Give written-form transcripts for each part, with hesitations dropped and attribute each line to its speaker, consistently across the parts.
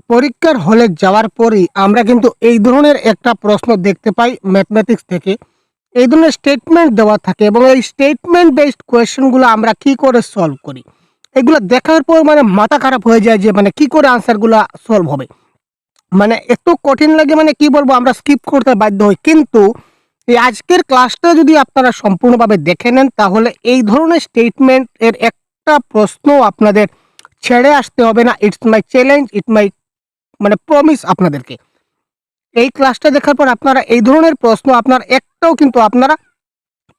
Speaker 1: পরীক্ষার হলে যাওয়ার পরেই আমরা কিন্তু এই ধরনের একটা প্রশ্ন দেখতে পাই ম্যাথমেটিক্স থেকে। এই ধরনের স্টেটমেন্ট দেওয়া থাকে এবং এই স্টেটমেন্ট বেসড কোয়েশ্চেনগুলো আমরা কি করে সলভ করি? এগুলো দেখার পর মানে মাথা খারাপ হয়ে যায় যে মানে কি করে আনসারগুলা সলভ হবে? মানে এত কঠিন লাগে মানে কি বলবো আমরা স্কিপ করতে বাধ্য হই। কিন্তু এই আজকের ক্লাসটা যদি আপনারা সম্পূর্ণভাবে দেখে নেন তাহলে এই ধরনের স্টেটমেন্ট এর একটা প্রশ্নও আপনাদের ছেড়ে আসতে হবে না। It's my challenge, it's my মানে প্রমিস আপনাদেরকে। এই ক্লাসটা দেখার পর আপনারা এই ধরনের প্রশ্ন আপনার একটাও কিন্তু আপনারা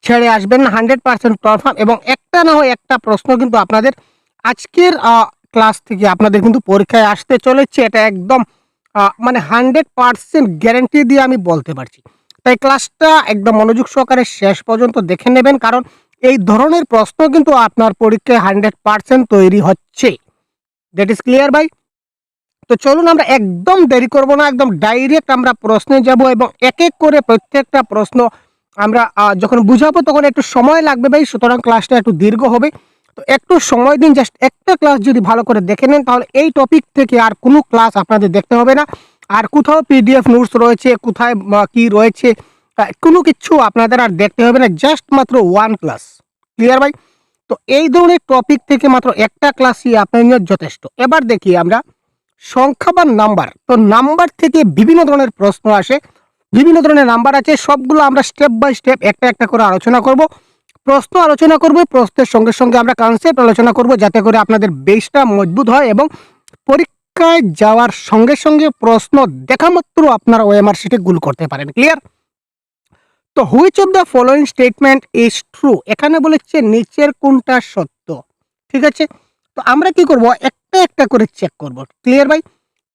Speaker 1: ছেড়ে আসবেন না 100% কনফার্ম এবং একটা না হয় একটা প্রশ্ন কিন্তু আপনাদের আজকের ক্লাস থেকে আপনাদের কিন্তু পরীক্ষায় আসতে চলেছে। এটা একদম মানে 100% গ্যারান্টি দিয়ে আমি বলতে পারছি। তাই ক্লাসটা একদম মনোযোগ সহকারে শেষ পর্যন্ত দেখে নেবেন কারণ এই ধরনের প্রশ্ন কিন্তু আপনার পরীক্ষায় 100% তৈরি হচ্ছে। দ্যাট ইজ ক্লিয়ার ভাই? তো চলুন আমরা একদম দেরি করব না, একদম ডাইরেক্ট আমরা প্রশ্নে যাব এবং এক এক করে প্রত্যেকটা প্রশ্ন আমরা যখন বুঝাবো তখন একটু সময় লাগবে ভাই, সুতরাং ক্লাসটা একটু দীর্ঘ হবে। তো একটু সময় দিন, জাস্ট একটা ক্লাস যদি ভালো করে দেখে নেন তাহলে এই টপিক থেকে আর কোনো ক্লাস আপনাদের দেখতে হবে না। আর কোথাও পিডিএফ নোটস রয়েছে, কোথায় কি রয়েছে কোনো কিছু আপনাদের আর দেখতে হবে না, জাস্ট মাত্র ওয়ান ক্লাস। ক্লিয়ার ভাই? তো এই ধরনের টপিক থেকে মাত্র একটা ক্লাসই আপনার যথেষ্ট। এবার দেখি আমরা সংখ্যা বা নাম্বার। তো নাম্বার থেকে বিভিন্ন ধরনের প্রশ্ন আসে, বিভিন্ন ধরনের নাম্বার আছে, সবগুলো আমরা স্টেপ বাই স্টেপ একটা একটা করে আলোচনা করব। প্রশ্ন আলোচনা করব, প্রশ্নের সঙ্গে সঙ্গে আমরা কনসেপ্ট আলোচনা করব যাতে করে আপনাদের বেসটা মজবুত হয় এবং পরীক্ষায় যাওয়ার সঙ্গে সঙ্গে প্রশ্ন দেখা মাত্র আপনারা ওএমআর শিটে গুল করতে পারেন। ক্লিয়ার? তো which of the following statement is true, এখানে বলেছে নিচের কোনটা সত্য। ঠিক আছে, তো আমরা কি করব একটা একটা করে চেক করব। ক্লিয়ার ভাই?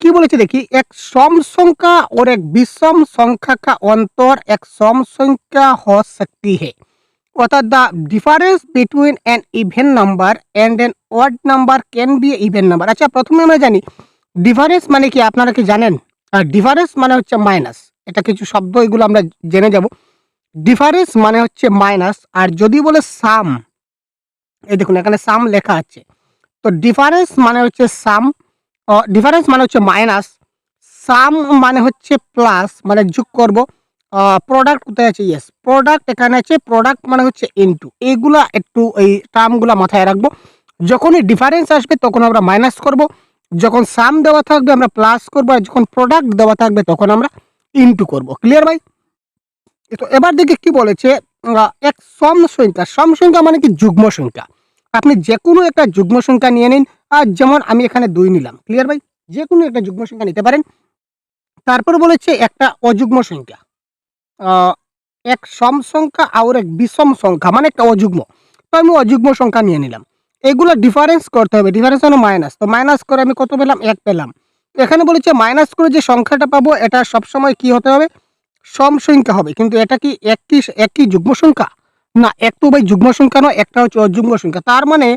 Speaker 1: কি বলেছে দেখি, এক सम संख्या और एक विषम संख्या का अंतर एक सम संख्या हो सकती है, অর্থাৎ the difference between an even number and an odd number can be even number. আচ্ছা, প্রথমে আমরা জানি ডিফারেন্স মানে কি, আপনারা কি জানেন? আর ডিফারেন্স মানে হচ্ছে মাইনাস। এটা কিছু শব্দ এগুলো আমরা জেনে যাব। ডিফারেন্স মানে হচ্ছে মাইনাস, আর যদি বলে সাম, এই দেখুন এখানে সাম লেখা আছে। তো ডিফারেন্স মানে হচ্ছে সাম, ডিফারেন্স মানে হচ্ছে মাইনাস, সাম মানে হচ্ছে প্লাস, মানে যোগ করব। প্রোডাক্ট কোথায় আছে? ইয়েস, প্রোডাক্ট এখানে আছে। প্রোডাক্ট মানে হচ্ছে ইনটু। এইগুলা একটু এই টার্মগুলা মাথায় রাখবো। যখনই ডিফারেন্স আসবে তখন আমরা মাইনাস করব, যখন সাম দেওয়া থাকবে আমরা প্লাস করব, আর যখন প্রোডাক্ট দেওয়া থাকবে তখন আমরা ইনটু করব। ক্লিয়ার ভাই? তো এবার দেখি কি বলেছে, এক সম সংখ্যা। সম সংখ্যা মানে কি যুগ্ম সংখ্যা। আপনি যে কোনো একটা যুগ্ম সংখ্যা নিয়ে নিন, আর যেমন আমি এখানে 2 নিলাম। ক্লিয়ার ভাই? যে কোনো একটা যুগ্ম সংখ্যা নিতে পারেন। তারপর বলেছে একটা অযুগ্ম সংখ্যা, এক সম সংখ্যা আর এক বিষম সংখ্যা মানে একটা অযুগ্ম। তো আমি অযুগ্ম সংখ্যা নিয়ে নিলাম। এগুলো ডিফারেন্স করতে হবে। ডিফারেন্স মানে মাইনাস। তো মাইনাস করে আমি কত পেলাম? 1 পেলাম। তো এখানে বলেছে মাইনাস করে যে সংখ্যাটা পাবো এটা সবসময় কি হতে হবে? সম সংখ্যা হবে। কিন্তু এটা কি একই যুগ্ম সংখ্যা? না, একটু ভাই যুগ্ম সংখ্যা নয়, একটা হচ্ছে অযুগ্ম সংখ্যা। তার মানে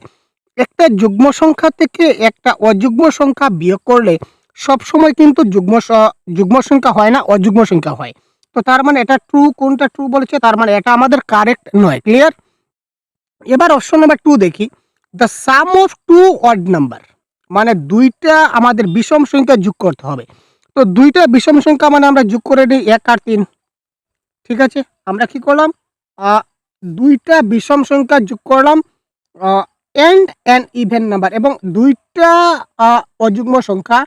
Speaker 1: একটা যুগ্ম সংখ্যা থেকে একটা অযুগ্ম সংখ্যা বিয়োগ করলে সবসময় কিন্তু যুগ্ম সংখ্যা হয় না, অযুগ্ম সংখ্যা হয়। তো তার মানে এটা ট্রু। কোনটা ট্রু বলেছে? তার মানে এটা আমাদের কারেক্ট নয়। ক্লিয়ার? এবার অপশন নাম্বার 2 দেখি, the sum of two odd number, মানে দুইটা আমাদের বিষম সংখ্যা যোগ করতে হবে। তো দুইটা বিষম সংখ্যা মানে আমরা যোগ করে নিই 1 আর 3। ঠিক আছে, আমরা কি করলাম? দুইটা বিষম সংখ্যা যোগ করলাম এন্ড অ্যান ইভেন নাম্বার, এবং দুইটা অযুগ্ম সংখ্যা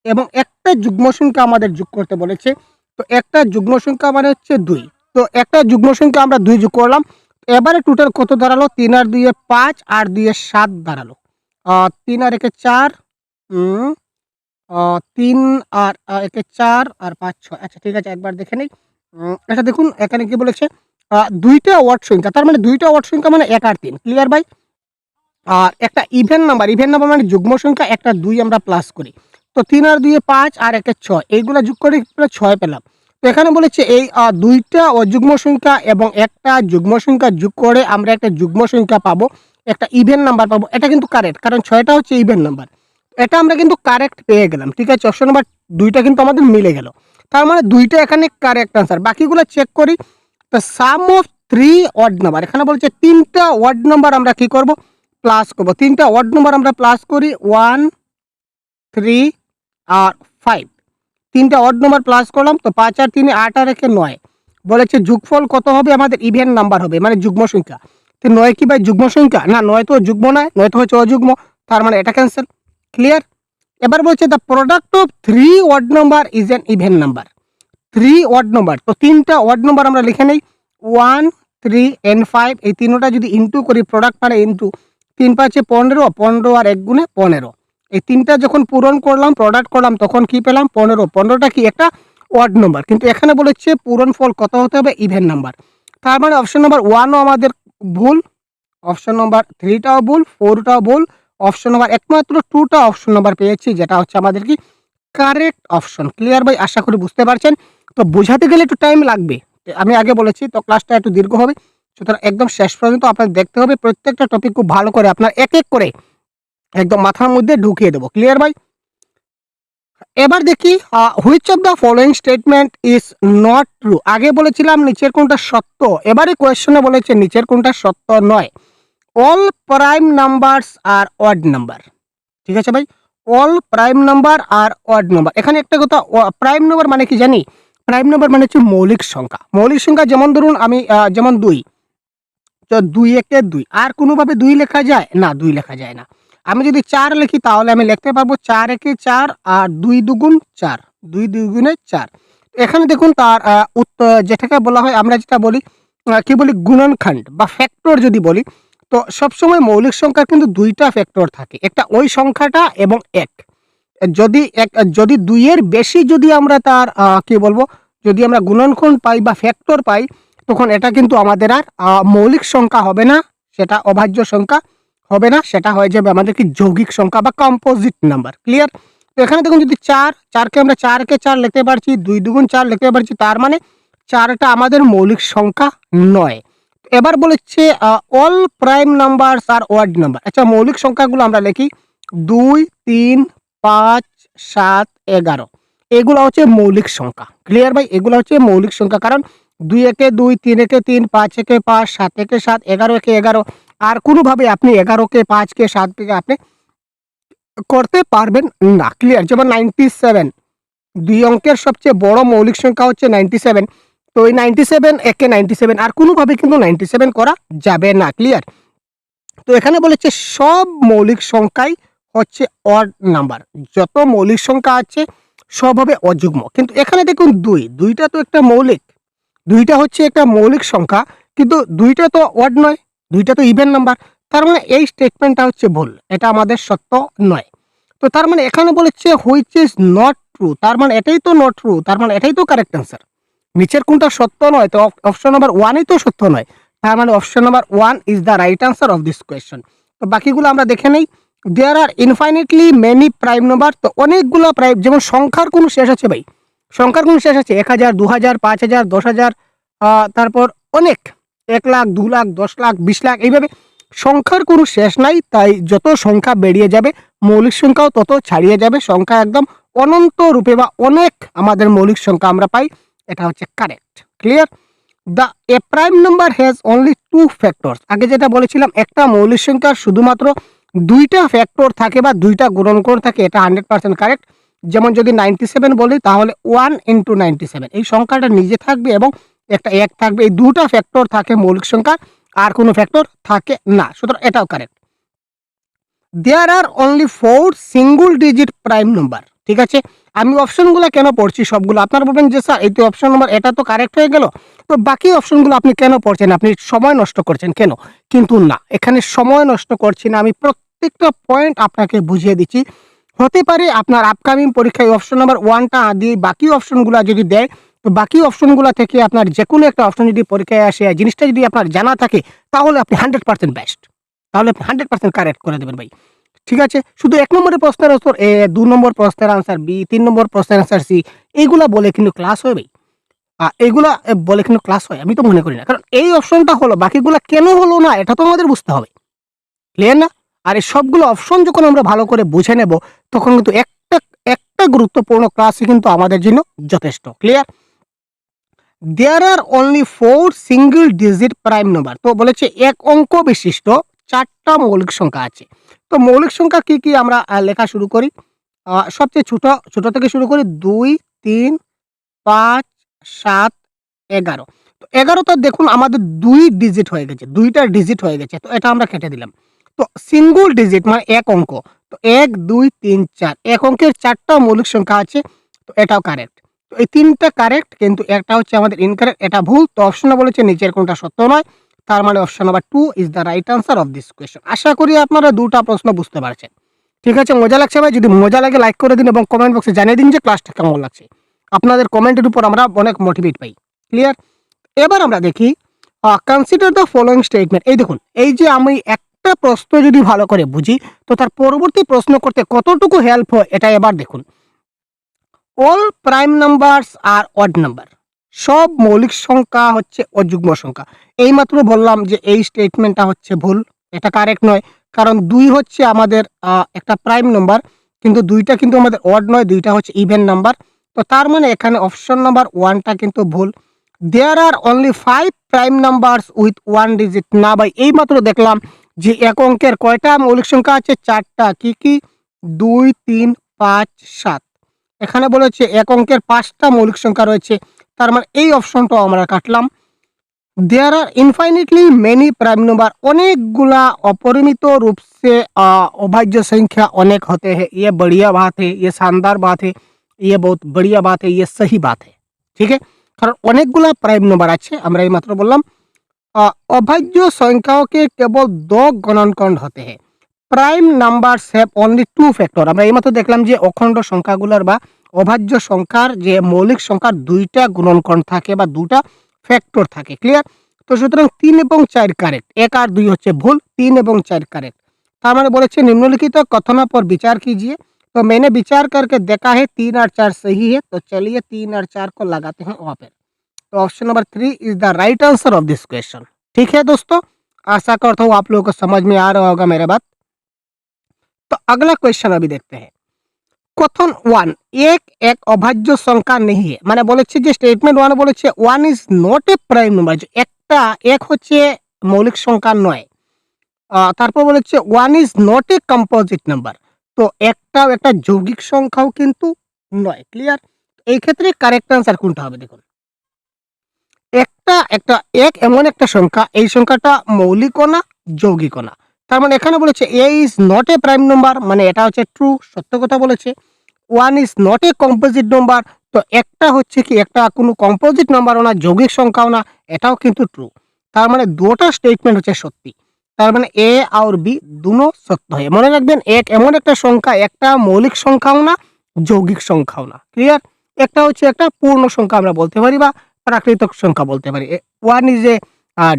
Speaker 1: এবং একটা যুগ্ম সংখ্যা আমাদের যোগ করতে বলেছে। তো একটা যুগ্ম সংখ্যা মানে হচ্ছে 2। তো একটা যুগ্ম সংখ্যা আমরা 2 যোগ করলাম। এবারে টোটাল কত দাঁড়ালো? 3 আর 2 এ 5 আর 2 এ 7 দাঁড়ালো। 3 আর 1 এ 4, 3 আর 1 এ 4 আর 5 6। আচ্ছা ঠিক আছে, একবার দেখে নেই। এটা দেখুন এখানে কি বলেছে, দুইটা ওয়ার্ড সংখ্যা, তার মানে দুইটা ওয়ার্ড সংখ্যা মানে 1 আর 3। ক্লিয়ার ভাই? আর একটা ইভেন নাম্বার, ইভেন নাম্বার মানে যুগ্ম সংখ্যা, একটা 2 আমরা প্লাস করি। তো 3 আর 2 এ 5 আর 1 এ 6, এইগুলা যোগ করে 6 পেলাম। তো এখানে বলেছে এই দুইটা অযুগ্ম সংখ্যা এবং একটা যুগ্ম সংখ্যা যোগ করে আমরা একটা যুগ্ম সংখ্যা পাবো, একটা ইভেন নাম্বার পাবো। এটা কিন্তু কারেক্ট, কারণ 6টা হচ্ছে ইভেন নাম্বার। এটা আমরা কিন্তু কারেক্ট পেয়ে গেলাম। ঠিক আছে, অপশন নাম্বার 2টা কিন্তু আমাদের মিলে গেল। তার মানে 2টা এখানে কারেক্ট আনসার। বাকিগুলো চেক করি। তো সাম অফ 3 অড নাম্বার, এখানে বলছে 3টা অড নাম্বার আমরা কি করব? প্লাস করব। 3টা অড নাম্বার আমরা প্লাস করি, 1 3 আর 5, তিনটা অড নাম্বার প্লাস করলাম, তো 5 আর 3 8 আর 1 9। বলেছে যোগফল কত হবে, আমাদের ইভেন নাম্বার হবে, মানে যুগ্ম সংখ্যা। তো 9 কি ভাই যুগ্ম সংখ্যা? না, 9 তো যুগ্ম নয়, 9 তো হচ্ছে অযুগ্ম, তার মানে এটা ক্যান্সেল। ক্লিয়ার? এবার বলছে the product of 3 odd number is an even number. 3 odd number, তো তিনটা অড নাম্বার আমরা লিখে নেই, 1 3 and 5, এই তিনটা যদি ইনটু করি, প্রোডাক্ট মানে ইনটু 3 5 15, 15 আর 1 গুণে 15। এই তিনটা যখন পূরণ করলাম, প্রোডাক্ট করলাম, তখন কি পেলাম 15। 15টা কি একটা অড নাম্বার, কিন্তু এখানে বলেছে পূরণ ফল কত হতে হবে, ইভেন নাম্বার। তার মানে অপশন নাম্বার 1ও আমাদের ভুল, অপশন নাম্বার 3টাও ভুল, 4টাও ভুল, অপশন নাম্বার একমাত্র 2টা অপশন নাম্বার পেয়েছি, যেটা হচ্ছে আমাদের কি কারেক্ট অপশন। ক্লিয়ার ভাই? আশা করি বুঝতে পারছেন। তো বোঝাতে গেলে একটু টাইম লাগবে, আমি আগে বলেছি, তো ক্লাসটা একটু দীর্ঘ হবে, সুতরাং একদম শেষ পর্যন্ত আপনার দেখতে হবে। প্রত্যেকটা টপিক খুব ভালো করে আপনার এক এক করে একদম মাথার মধ্যে ঢুকিয়ে দেবো। ক্লিয়ার ভাই? এবার দেখি which of the following statement is not true. আগে বলেছিলাম নিচের কোনটা সত্য, এবারে কোয়েশ্চনে বলেছে নিচের কোনটা সত্য নয়। অল প্রাইম নাম্বারস আর অড নাম্বার। ঠিক আছে ভাই? অল প্রাইম নাম্বার আর অড নাম্বার। এখানে একটা কথা, প্রাইম নাম্বার মানে কি জানি? প্রাইম নাম্বার মানে হচ্ছে মৌলিক সংখ্যা। মৌলিক সংখ্যা যেমন ধরুন আমি যেমন 2, তো 2 একে 2, আর কোনোভাবে 2 লেখা যায় না? 2 লেখা যায় না। আমি যদি 4 লিখি তাহলে আমি লিখতে পারবো 4 একে 4 আর 2 দুগুণ 4, 2 দুগুণে 4। এখানে দেখুন তার উত্তর যেটাকে বলা হয়, আমরা যেটা বলি কি বলি, গুণনখণ্ড বা ফ্যাক্টর যদি বলি, তো সবসময় মৌলিক সংখ্যার কিন্তু 2টা ফ্যাক্টর থাকে, একটা ওই সংখ্যাটা এবং 1। যদি 2 এর বেশি যদি আমরা তার কি বলবো, যদি আমরা গুণনখণ্ড পাই বা ফ্যাক্টর পাই, তখন এটা কিন্তু আমাদের আর মৌলিক সংখ্যা হবে না, সেটা অভাজ্য সংখ্যা হবে না, সেটা হয়ে যাবে আমাদের কি যৌগিক সংখ্যা বা কম্পোজিট নাম্বার। ক্লিয়ার? তো এখানে দেখুন যদি 4কে আমরা 4 কে 4 লিখতে পারছি, 2 দুগুণ 4 লিখতে পারছি, তার মানে 4টা আমাদের মৌলিক সংখ্যা নয়। এবার বলেছে অল প্রাইম নাম্বারস আর অড নাম্বার। আচ্ছা, মৌলিক সংখ্যাগুলো আমরা লিখি 2 3 5 7 11, এগুলো হচ্ছে মৌলিক সংখ্যা। ক্লিয়ার ভাই? এগুলো হচ্ছে মৌলিক সংখ্যা, কারণ 2 একে 2, 3 একে 3, 5 একে 5, 7 একে 7, 11 একে 11, আর কোনোভাবে আপনি 11কে 5কে 7 থেকে আপনি করতে পারবেন না। ক্লিয়ার? যেমন 97, 2 অঙ্কের সবচেয়ে বড় মৌলিক সংখ্যা হচ্ছে 97, তো ওই 97 একে 97, আর কোনোভাবে কিন্তু 97 করা যাবে না। ক্লিয়ার? তো এখানে বলেছে সব মৌলিক সংখ্যাই হচ্ছে অড নাম্বার, যত মৌলিক সংখ্যা আছে সব হবে অযুগ্ম। কিন্তু এখানে দেখুন 2টা তো একটা মৌলিক, 2টা হচ্ছে একটা মৌলিক সংখ্যা, কিন্তু 2টা তো অড নয়, 2টা তো ইভেন নাম্বার। তার মানে এই স্টেটমেন্টটা হচ্ছে ভুল, এটা আমাদের সত্য নয়। তো তার মানে এখানে বলেছে হুইচ ইজ নট ট্রু, তার মানে এটাই তো নট ট্রু, তার মানে এটাই তো কারেক্ট অ্যান্সার। নিচের কোনটা সত্য নয়, তো অপশন নাম্বার 1ই তো সত্য নয়, তার মানে option number 1 is the right answer of this question. তো বাকিগুলো আমরা দেখে নেই। দেয়ার আর ইনফাইনিটলি মেনি প্রাইম নাম্বার, তো অনেকগুলো প্রাইম, যেমন সংখ্যার কোনো শেষ আছে ভাই? সংখ্যার কোনো শেষ আছে? 1000, 2000, 5000, 10000, তারপর অনেক, 1 লাখ, 2 লাখ, 10 লাখ, 20 লাখ, এইভাবে সংখ্যার কোনো শেষ নাই। তাই যত সংখ্যা বেরিয়ে যাবে, মৌলিক সংখ্যাও তত ছাড়িয়ে যাবে। সংখ্যা একদম অনন্ত রূপে বা অনেক আমাদের মৌলিক সংখ্যা আমরা পাই, এটা হচ্ছে correct. Clear? The A prime number has only 2 factors. আগে যেটা বলেছিলাম, একটা মৌলিক সংখ্যার শুধুমাত্র 2টা ফ্যাক্টর থাকে বা 2টা গুণনকোণ থাকে, এটা 100% কারেক্ট। যেমন যদি 97 বলি, তাহলে 1 ইন্টু 97, এই সংখ্যাটা নিজে থাকবে এবং একটা 1 থাকবে, এই 2টা ফ্যাক্টর থাকে মৌলিক সংখ্যার, আর কোনো ফ্যাক্টর থাকে না, সুতরাং এটাও correct. There are only 4 single digit prime number. ঠিক আছে, আমি অপশনগুলো কেন পড়ছি সবগুলো, আপনারা বলবেন যে স্যার এই তো অপশন নাম্বার, এটা তো কারেক্ট হয়ে গেল, তো বাকি অপশনগুলো আপনি কেন পড়ছেন, আপনি সময় নষ্ট করছেন কেন? কিন্তু না, এখানে সময় নষ্ট করছি না, আমি প্রত্যেকটা পয়েন্ট আপনাকে বুঝিয়ে দিচ্ছি। হতে পারে আপনার আপকামিং পরীক্ষায় অপশন নাম্বার 1টা দিয়ে বাকি অপশনগুলো যদি দেয়, তো বাকি অপশনগুলো থেকে আপনার যে কোনো একটা অপশন যদি পরীক্ষায় আসে, জিনিসটা যদি আপনার জানা থাকে, তাহলে আপনি 100% বেস্ট, তাহলে আপনি 100% কারেক্ট করে দেবেন ভাই। ঠিক আছে, শুধু 1 নম্বরের প্রশ্নের উত্তর এ, 2 নম্বর প্রশ্নের আনসার বি, 3 নম্বর প্রশ্নের আনসার সি, এইগুলা বলে কিন্তু ক্লাস হয় ভাই? এগুলা বলে কিন্তু ক্লাস হয়? আমি তো মনে করি না, কারণ এই অপশনটা হলো, বাকিগুলা কেন হলো না এটা তো আমাদের বুঝতে হবে। ক্লিয়ার না? আর এই সবগুলো অপশন যখন আমরা ভালো করে বুঝে নেব, তখন কিন্তু একটা একটা গুরুত্বপূর্ণ ক্লাসই কিন্তু আমাদের জন্য যথেষ্ট। Clear? There are only 4 single digit prime number. তো বলেছে 1 অঙ্ক বিশিষ্ট 4টা মৌলিক সংখ্যা আছে। তো মৌলিক সংখ্যা কি কি আমরা লেখা শুরু করি। সবচেয়ে ছোট ছোট থেকে শুরু করি 2, 3, 5, 7, 11। তো 11 তো দেখুন আমাদের 2 ডিজিট হয়ে গেছে, 2টা ডিজিট হয়ে গেছে। তো এটা আমরা কেটে দিলাম। তো সিঙ্গল ডিজিট মানে এক অঙ্ক। তো 1, 2, 3, 4 এক অঙ্কের 4টা মৌলিক সংখ্যা আছে। তো এটাও কারেক্ট। তো এই 3টা কারেক্ট কিন্তু একটা হচ্ছে আমাদের ইনকারেক্ট, এটা ভুল। তো অপশনে বলেছে নিচের কোনটা সত্য নয়। তার মানে option number 2 is the right answer of this question. আশা করি আপনারা 2টা প্রশ্ন বুঝতে পারছেন। ঠিক আছে, মজা লাগছে ভাই? যদি মজা লাগে লাইক করে দিন এবং কমেন্ট বক্সে জানিয়ে দিন যে ক্লাসটা কেমন লাগছে। আপনাদের কমেন্টের উপর আমরা অনেক মোটিভেট পাই। ক্লিয়ার? এবার আমরা দেখি কনসিডার দ্য ফলোইং স্টেটমেন্ট। এই দেখুন, এই যে আমি একটা প্রশ্ন যদি ভালো করে বুঝি তো তার পরবর্তী প্রশ্ন করতে কতটুকু হেল্প হয় এটা এবার দেখুন। অল প্রাইম নাম্বারস আর অড নাম্বার। সব মৌলিক সংখ্যা হচ্ছে অযুগ্ম সংখ্যা। এইমাত্র বললাম যে এই স্টেটমেন্টটা হচ্ছে ভুল, এটা কারেক্ট নয়। কারণ 2 হচ্ছে আমাদের একটা প্রাইম নাম্বার, কিন্তু 2টা কিন্তু আমাদের অড নয়, 2টা হচ্ছে ইভেন নাম্বার। তো তার মানে এখানে অপশন নাম্বার 1টা কিন্তু ভুল। There are only 5 prime numbers with 1 digit. না ভাই, এইমাত্র দেখলাম যে এক অঙ্কের কয়টা মৌলিক সংখ্যা আছে? 4টা। কি কি? 2, 3, 5, 7। এখানে বলেছে এক অঙ্কের 5টা মৌলিক সংখ্যা রয়েছে। তার মানে এই অপশনটাও আমরা কাটলাম। There are infinitely many prime number. अनेकगुला अपरिमित रूप से अभाज्य संख्या अनेक होते हैं। ये बढ़िया बात है, ये शानदार बात है, ये बहुत बढ़िया बात है, ये सही बात है। ठीक है, কারণ অনেকগুলা প্রাইম নাম্বার আছে। আমরা এই মাত্র বললাম अभाज्य संख्याओं के केवल 2 गणनखंड होते हैं। Prime numbers have only 2 factor. আমরা এইমাত্র দেখলাম যে অখণ্ড সংখ্যাগুলোর বা অভাজ্য সংখ্যার যে মৌলিক সংখ্যার 2টা গুণনখণ্ড থাকে বা 2টা ফ্যাক্টর থাকে। ক্লিয়ার? তো সুতরাং 3 এবং 4 কারেক্ট, 1 আর 2 হচ্ছে ভুল, 3 এবং 4 करेक्ट। তার মানে বলেছে निम्नलिखित कथनों पर विचार कीजिए। तो मैंने विचार करके देखा है 3 और 4 सही है। तो चलिए 3 और 4 को लगाते हैं वहाँ पर। तो option number 3 is the right answer of this question. ठीक है दोस्तों, आशा करता हूँ आप लोगों को समझ में आ रहा होगा मेरा बात। तो अगला क्वेश्चन अभी देखते हैं। कथन 1 एक एक अभाज्य संख्या नहीं है। মানে বলেছে যে স্টেটমেন্ট 1 বলেছে 1 is not a prime number, যে একটা এক হচ্ছে মৌলিক সংখ্যা নয়। তারপর বলেছে 1 is not a composite number. তো একটাও একটা যৌগিক সংখ্যাও কিন্তু নয়। ক্লিয়ার? এই ক্ষেত্রে কারেক্ট আনসার কোনটা হবে দেখুন। একটা এক এমন একটা সংখ্যা, এই সংখ্যাটা মৌলিকও না যৌগিকও না। তার মানে এখানে বলেছে a is not a prime number, মানে এটা হচ্ছে ট্রু, সত্য কথা বলেছে। 1 is not a composite number, তো একটা হচ্ছে কি একটা কোনো কম্পোজিট নাম্বারও না, যৌগিক সংখ্যাও না, এটাও কিন্তু ট্রু। তার মানে দুটো স্টেটমেন্ট হচ্ছে সত্যি। তার মানে এ আর বি দুনো সত্য হয়। মনে রাখবেন এক এমন একটা সংখ্যা, একটা মৌলিক সংখ্যাও না, যৌগিক সংখ্যাও না। ক্লিয়ার? একটা হচ্ছে একটা পূর্ণ সংখ্যা আমরা বলতে পারি বা প্রাকৃতিক সংখ্যা বলতে পারি। 1 ইজ এ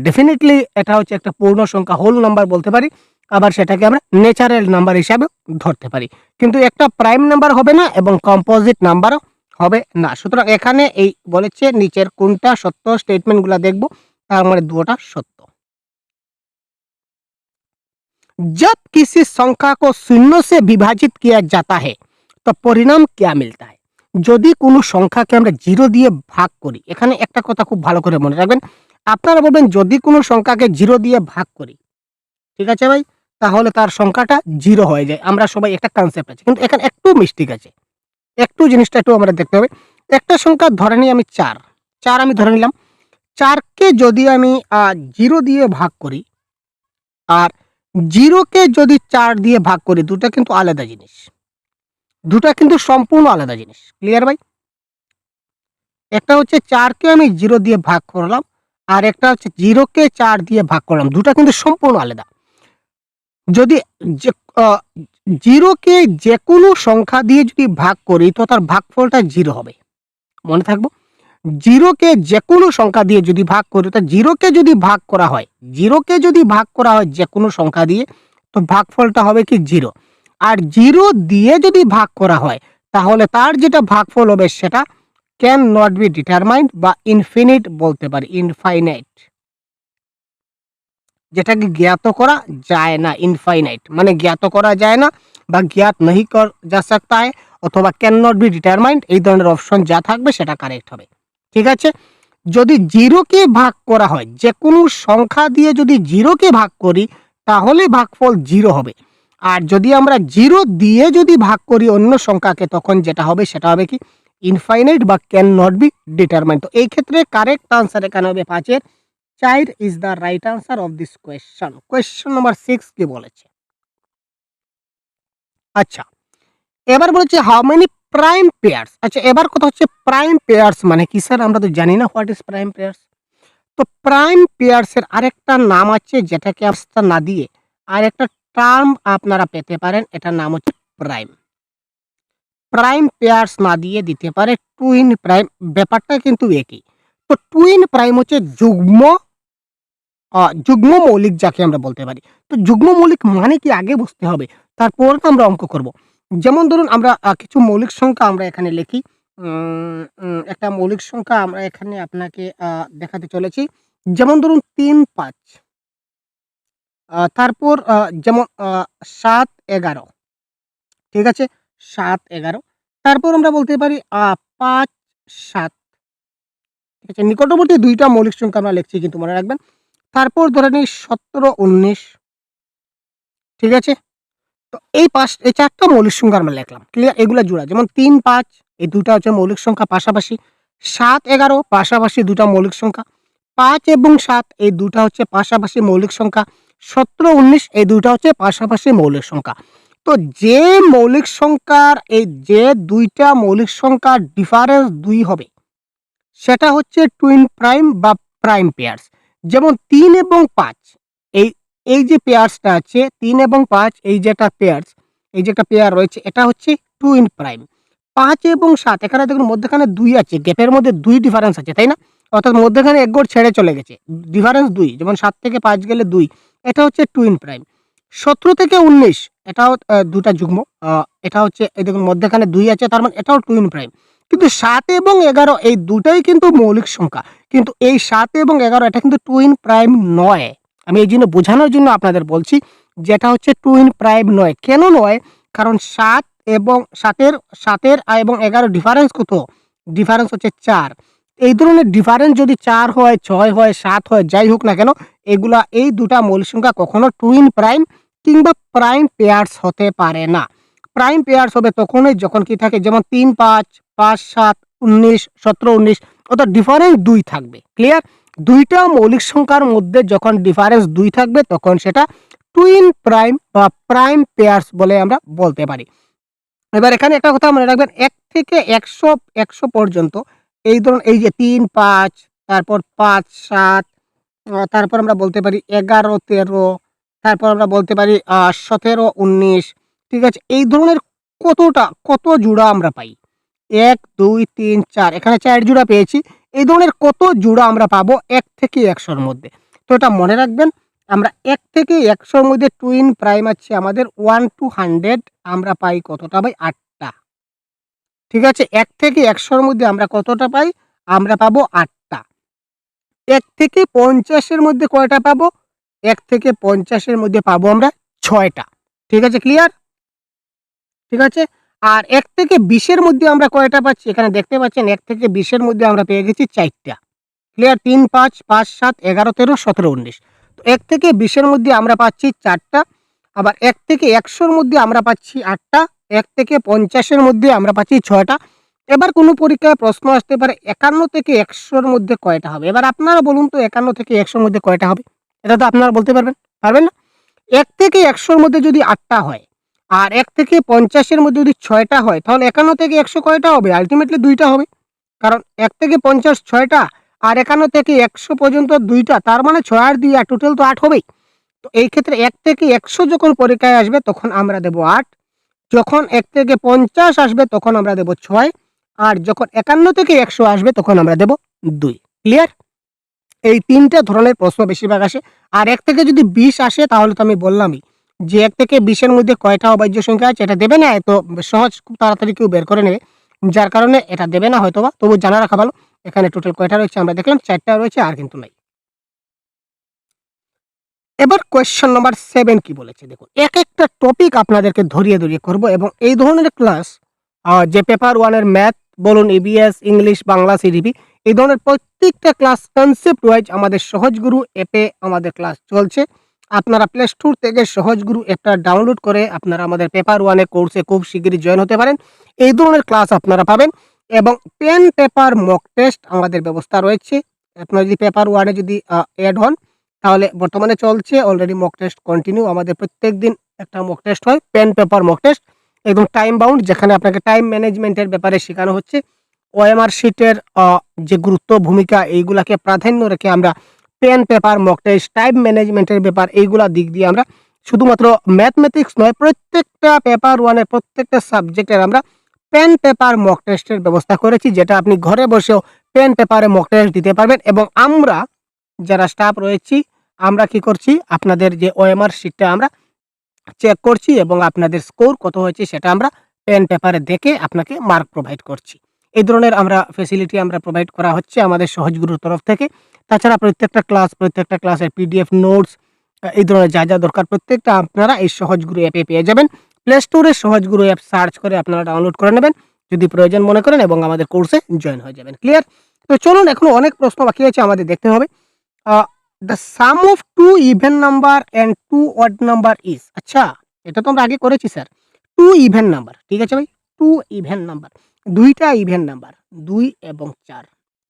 Speaker 1: ডেফিনিটলি এটা হচ্ছে একটা পূর্ণ সংখ্যা, হোল নাম্বার বলতে পারি। আবার সেটাকে আমরা ন্যাচারাল নাম্বার হিসাবে ধরতে পারি। কিন্তু একটা প্রাইম নাম্বার হবে না এবং কম্পোজিট নাম্বারও হবে না। সুতরাং এখানে এই বলেছে নিচের কোনটা সত্য, স্টেটমেন্টগুলো দেখব। তার মানে দুটোটা সত্য। जब किसी संख्या को शून्य से विभाजित किया जाता है तो परिणाम क्या मिलता है। যদি কোনো সংখ্যাকে আমরা 0 দিয়ে ভাগ করি, এখানে একটা কথা খুব ভালো করে মনে রাখবেন। আপনারা বলবেন যদি কোনো সংখ্যাকে 0 দিয়ে ভাগ করি, ঠিক আছে ভাই, তাহলে তার সংখ্যাটা 0 হয়ে যায়। আমরা সবাই একটা কনসেপ্ট আছে, কিন্তু এখানে একটু মিস্টেক আছে। একটু জিনিসটা একটু আমরা দেখতে হবে। একটা সংখ্যা ধরে নিই আমি 4, 4 আমি ধরে নিলাম। 4 কে যদি আমি 0 দিয়ে ভাগ করি আর 0 কে যদি 4 দিয়ে ভাগ করি, দুটা কিন্তু আলাদা জিনিস। দুটা কিন্তু সম্পূর্ণ আলাদা জিনিস। ক্লিয়ার ভাই? একটা হচ্ছে 4 কে আমি 0 দিয়ে ভাগ করলাম আর একটা হচ্ছে 0 কে 4 দিয়ে ভাগ করলাম। দুটা কিন্তু সম্পূর্ণ আলাদা। যদি যে 0 কে যেকোনো সংখ্যা দিয়ে যদি ভাগ করি তো তার ভাগফলটা 0 হবে। মনে থাকবো, 0 কে যেকোনো সংখ্যা দিয়ে যদি ভাগ করি, তো 0 কে যদি ভাগ করা হয়, 0 কে যদি ভাগ করা হয় যেকোনো সংখ্যা দিয়ে, তো ভাগফলটা হবে কি 0। আর 0 দিয়ে যদি ভাগ করা হয় তাহলে তার যেটা ভাগফল হবে সেটা ক্যান নট বি ডিটারমাইন্ড বা ইনফিনিট বলতে পারি, ইনফাইনাইট, যেটাকে জ্ঞাত করা যায় না। ইনফাইনাইট মানে জ্ঞাত করা যায় না বা জ্ঞাত नहीं कर जा सकता है অথবা ক্যান নট বি ডিটারমাইন্ড, এই ধরনের অপশন যা থাকবে সেটা কারেক্ট হবে। ঠিক আছে? যদি 0 কে ভাগ করা হয়, যে কোনো সংখ্যা দিয়ে যদি 0 কে ভাগ করি তাহলে ভাগফল 0 হবে। আর যদি আমরা 0 দিয়ে যদি ভাগ করি অন্য সংখ্যাকে, তখন যেটা হবে সেটা হবে কি ইনফাইনাইট বা ক্যান নট বি ডিটারমাইন্ড। তো এই ক্ষেত্রে কারেক্ট আনসার এখানে হবে 5 এর 4 is the right answer of this question. Question number 6 কি বলেছে? আচ্ছা, এবার বলেছে হাউ মেনি প্রাইম পেয়ার্স। আচ্ছা, এবার কথা হচ্ছে প্রাইম পেয়ার্স মানে কি স্যার? আমরা তো জানি না হোয়াট ইজ প্রাইম পেয়ার্স। তো প্রাইম পেয়ার্স এর আরেকটা নাম আছে, যেটাকে আপনি না দিয়ে আরেকটা টার্ম আপনারা পেতে পারেন, এটার নাম হচ্ছে প্রাইম। প্রাইম পেয়ার্স না দিয়ে দিতে পারে টুইন প্রাইম, ব্যাপারটা কিন্তু একই। তো টুইন প্রাইম হচ্ছে যুগ্ম মৌলিক, যাকে আমরা বলতে পারি। তো যুগ্ম মৌলিক মানে কি আগে বুঝতে হবে, তারপর তো আমরা অঙ্ক করব। যেমন ধরুন আমরা কিছু মৌলিক সংখ্যা আমরা এখানে লিখি। একটা মৌলিক সংখ্যা আমরা এখানে আপনাকে দেখাতে চলেছি। যেমন ধরুন ৩, ৫, তারপর যেমন ৭, ১১, ঠিক আছে? ৭, ১১, তারপর আমরা বলতে পারি ৫, ৭, ঠিক আছে? নিকটবর্তী ২ টা মৌলিক সংখ্যা আমরা লিখছি কিন্তু মনে রাখবেন। তারপর ধরে নিই ১৭, ১৯, ঠিক আছে? তো এই ৪ টা মৌলিক সংখ্যা আমরা লিখলাম। ক্লিয়ার? এগুলা জোড়া। যেমন ৩, ৫ এই ২ টা হচ্ছে মৌলিক সংখ্যা পাশাপাশি। ৭, ১১ পাশাপাশি ২ টা মৌলিক সংখ্যা। ৫ এবং ৭ এই ২ টা হচ্ছে পাশাপাশি মৌলিক সংখ্যা। ১৭, ১৯ এই ২ টা হচ্ছে পাশাপাশি মৌলিক সংখ্যা। তো যে মৌলিক সংখ্যার যে ২ টা মৌলিক সংখ্যার ডিফারেন্স ২ হবে, সেটা হচ্ছে টুইন প্রাইম বা প্রাইম পেয়ার্স। যেমন ৩ এবং ৫ এই এই যে পেয়ার্সটা আছে ৩ এবং ৫ এই যে একটা পেয়ার্স, এই যে একটা পেয়ার রয়েছে, এটা হচ্ছে টুইন প্রাইম। ৫ এবং ৭ এখানে দেখুন মধ্যখানে ২ আছে, গ্যাপের মধ্যে ২ ডিফারেন্স আছে, তাই না? অর্থাৎ মধ্যখানে ১ ঘর ছেড়ে চলে গেছে। ডিফারেন্স ২, যেমন ৭ থেকে ৫ গেলে ২, এটা হচ্ছে টুইন প্রাইম। ১৭ থেকে ১৯ এটাও ২ টা যুগ্ম। এটা হচ্ছে এই দেখুন মধ্যখানে ২ আছে, তার মানে এটাও টুইন প্রাইম। কিন্তু ৭ এবং ১১ এই দুটাই কিন্তু মৌলিক সংখ্যা। কিন্তু এই ৭ এবং ১১ এটা কিন্তু টুইন প্রাইম নয়। আমি এই জন্য বোঝানোর জন্য আপনাদের বলছি যে এটা হচ্ছে টুইন প্রাইম নয়। কেন নয়? কারণ ৭ এবং ৭ এর এবং ১১ ডিফারেন্স কত? ডিফারেন্স হচ্ছে ৪। এই ধরনের ডিফারেন্স যদি ৪ হয়, ৬ হয়, ৭ হয়, যাই হোক না কেন, এগুলা এই ২ টা মৌলিক সংখ্যা কখনো টুইন প্রাইম কিংবা প্রাইম পেয়ার্স হতে পারে না। প্রাইম পেয়ার্স হবে তখনই যখন কি থাকে, যেমন ৩, ৫, ৫, ৭, ১৯, ১৭, ১৯, অর্থাৎ ডিফারেন্স ২ থাকবে। ক্লিয়ার? ২ টা মৌলিক সংখ্যার মধ্যে যখন ডিফারেন্স ২ থাকবে, তখন সেটা টুইন প্রাইম বা প্রাইম পেয়ার্স বলে আমরা বলতে পারি। এবার এখানে একটা কথা মনে রাখবেন, ১ থেকে ১০০ পর্যন্ত এই ধরুন এই যে ৩, ৫, তারপর ৫, ৭, তারপর আমরা বলতে পারি ১১, ১৩, তারপর আমরা বলতে পারি ১৭, ১৯, ঠিক আছে? এই ধরনের কত জোড়া আমরা পাই? ১, ২, ৩, ৪, এখানে ৪ জোড়া পেয়েছি। এই ধরনের কত জোড়া আমরা পাবো ১ থেকে ১০০ মধ্যে? তো এটা মনে রাখবেন, আমরা ১ থেকে ১০০ মধ্যে টুইন প্রাইম আছে আমাদের 1 to 100 আমরা পাই কতটা ভাই? ৮ টা। ঠিক আছে? ১ থেকে ১০০ মধ্যে আমরা কতটা পাই? আমরা পাবো ৮ টা। ১ থেকে ৫০ এর মধ্যে কয়টা পাবো? ১ থেকে ৫০ এর মধ্যে পাবো আমরা ৬ টা। ঠিক আছে? ক্লিয়ার? ঠিক আছে? আর ১ থেকে ২০ এর মধ্যে আমরা কয়টা পাচ্ছি? এখানে দেখতে পাচ্ছেন ১ থেকে ২০ এর মধ্যে আমরা পেয়ে গেছি ৪ টা। ক্লিয়ার? ৩, ৫, ৫, ৭, ১১, ১৩, ১৭, ১৯। তো ১ থেকে ২০ এর মধ্যে আমরা পাচ্ছি ৪ টা। আবার ১ থেকে ১০০ এর মধ্যে আমরা পাচ্ছি ৮ টা। ১ থেকে ৫০ এর মধ্যে আমরা পাচ্ছি ৬ টা। এবার কোনো পরীক্ষায় প্রশ্ন আসতে পারে ৫১ থেকে ১০০ এর মধ্যে কয়টা হবে? এবার আপনারা বলুন তো ৫১ থেকে ১০০ এর মধ্যে কয়টা হবে? এটা তো আপনারা বলতে পারবেন? পারবেন না? ১ থেকে ১০০ এর মধ্যে যদি ৮ টা হয়, আর ১ থেকে ৫০ এর মধ্যে যদি ৬ টা হয়, তাহলে ৫১ থেকে ১০০ কয়টা হবে? আল্টিমেটলি ২ টা হবে। কারণ ১ থেকে ৫০ ৬ টা, আর ৫১ থেকে ১০০ পর্যন্ত ২ টা, তার মানে ৬ আর ২ টোটাল তো ৮ হবেই। তো এই ক্ষেত্রে ১ থেকে ১০০ যখন পরীক্ষায় আসবে তখন আমরা দেব ৮, যখন ১ থেকে ৫০ আসবে তখন আমরা দেব ৬, আর যখন ৫১ থেকে ১০০ আসবে তখন আমরা দেব ২। ক্লিয়ার? এই ৩ টা ধরনের প্রশ্ন বেশিরভাগ আসে। আর ১ থেকে যদি ২০ আসে তাহলে তো আমি বললামই যে ১ থেকে ২০ এর মধ্যে কয়টা অবাজ্য সংখ্যা আছে, এটা দেবে না, এত সহজ, খুব তাড়াতাড়ি কেউ বের করে নেবে। যার কারণে এটা দেবে না হয়তোবা, তবু জানা রাখা ভালো। এখানে টোটাল কয়টা রয়েছে আমরা দেখলাম, ৪ টা রয়েছে, আর কিন্তু নাই। এবার কোয়েশ্চন নাম্বার 7 কি বলেছে দেখুন। একটা টপিক আপনাদেরকে ধরিয়ে করব, এবং এই ধরনের ক্লাস যে পেপার 1 এর ম্যাথ বলুন, ইবিএস, ইংলিশ, বাংলা, সিডিপি, এই ধরনের প্রত্যেকটা ক্লাস কনসেপ্ট ওয়াইজ আমাদের সহজ গুরু অ্যাপে আমাদের ক্লাস চলছে। আপনারা প্লে স্টোর থেকে সহজগুরু অ্যাপটা ডাউনলোড করে আপনারা আমাদের পেপার ওয়ানে কোর্সে খুব শিগগিরই জয়েন হতে পারেন। এই ধরনের ক্লাস আপনারা পাবেন এবং পেন পেপার মক টেস্ট আমাদের ব্যবস্থা রয়েছে। আপনারা যদি পেপার ওয়ানে যদি অ্যাড হন, তাহলে বর্তমানে চলছে অলরেডি মক টেস্ট কন্টিনিউ। আমাদের প্রত্যেকদিন একটা মক টেস্ট হয়, পেন পেপার মক টেস্ট, একদম টাইম বাউন্ড, যেখানে আপনাকে টাইম ম্যানেজমেন্টের ব্যাপারে শেখানো হচ্ছে। ওএমআর শিটের যে গুরুত্ব ভূমিকা এইগুলাকে প্রাধান্য রেখে আমরা pen paper mock test, time ম্যানেজমেন্টের ব্যাপার এইগুলা দিক দিয়ে আমরা শুধুমাত্র ম্যাথমেটিক্স নয়, প্রত্যেকটা পেপার ওয়ানের প্রত্যেকটা সাবজেক্টের আমরা পেন পেপার মক টেস্টের ব্যবস্থা করেছি, যেটা আপনি ঘরে বসেও পেন পেপারে মক টেস্ট দিতে পারবেন। এবং আমরা যারা স্টাফ রয়েছি, আমরা কি করছি, আপনাদের যে ওএমআর শিটটা আমরা চেক করছি এবং আপনাদের স্কোর কত হয়েছে সেটা আমরা পেন পেপারে দেখে আপনাকে মার্ক প্রোভাইড করছি। এই ধরনের আমরা ফ্যাসিলিটি আমরা প্রোভাইড করা হচ্ছে আমাদের সহজগুরুর তরফ থেকে। তাছাড়া প্রত্যেকটা ক্লাসের পিডিএফ নোটস, এই ধরনের যা দরকার প্রত্যেকটা আপনারা এই সহজগুরু অ্যাপে পেয়ে যাবেন। প্লে স্টোরে সহজগুরু অ্যাপ সার্চ করে আপনারা ডাউনলোড করে নেবেন যদি প্রয়োজন মনে করেন, এবং আমাদের কোর্সে জয়েন হয়ে যাবেন। ক্লিয়ার? তো চলুন, এখনো অনেক প্রশ্ন বাকি আছে, আমাদের দেখতে হবে। The sum of two even number and two odd number is, আচ্ছা এটা তো আমরা আগে করেছি স্যার। টু ইভেন নাম্বার, ঠিক আছে ভাই, টু ইভেন নাম্বার, দুইটা ইভেন নাম্বার, 2 এবং 4,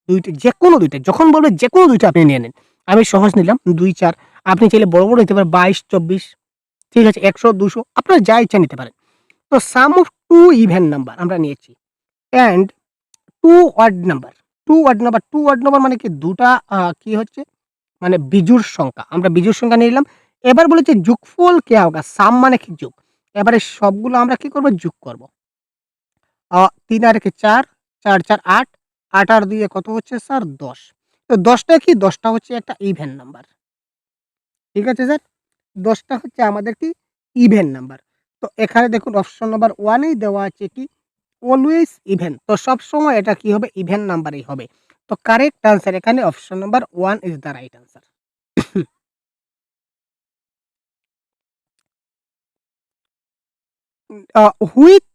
Speaker 1: দুইটা, যে কোনো দুইটা, যখন বলবে যে কোনো দুইটা আপনি নিয়ে নেন। আমি সহজ নিলাম 2 4, আপনি চাইলে বড় নিতে পারেন 22 24, ঠিক আছে, 100 200, আপনার যা ইচ্ছা নিতে পারেন। তো sum of two even number আমরা নিয়েছি, and two odd number, two odd number মানে কি, দুটা কি হচ্ছে, মানে বিজোড় সংখ্যা, আমরা বিজোড় সংখ্যা নিয়ে নিলাম। এবার বলেছে যোগফল কে হোগা, সাম মানে কি যোগ, এবারে সবগুলো আমরা কি করব, যোগ করব। 3 আর 4, 4 4 8, 8 আর 2 কত হচ্ছে স্যার, 10। তো 10টা কি, 10টা হচ্ছে একটা ইভেন নাম্বার, ঠিক আছে স্যার, 10টা হচ্ছে আমাদের কি ইভেন নাম্বার। তো এখানে দেখুন অপশন নাম্বার 1 এই দেওয়া আছে কি, অলওয়েজ ইভেন, তো সব সময় এটা কি হবে, ইভেন নাম্বারই হবে। তো কারেক্ট আনসার এখানে option number 1 is the right answer. Which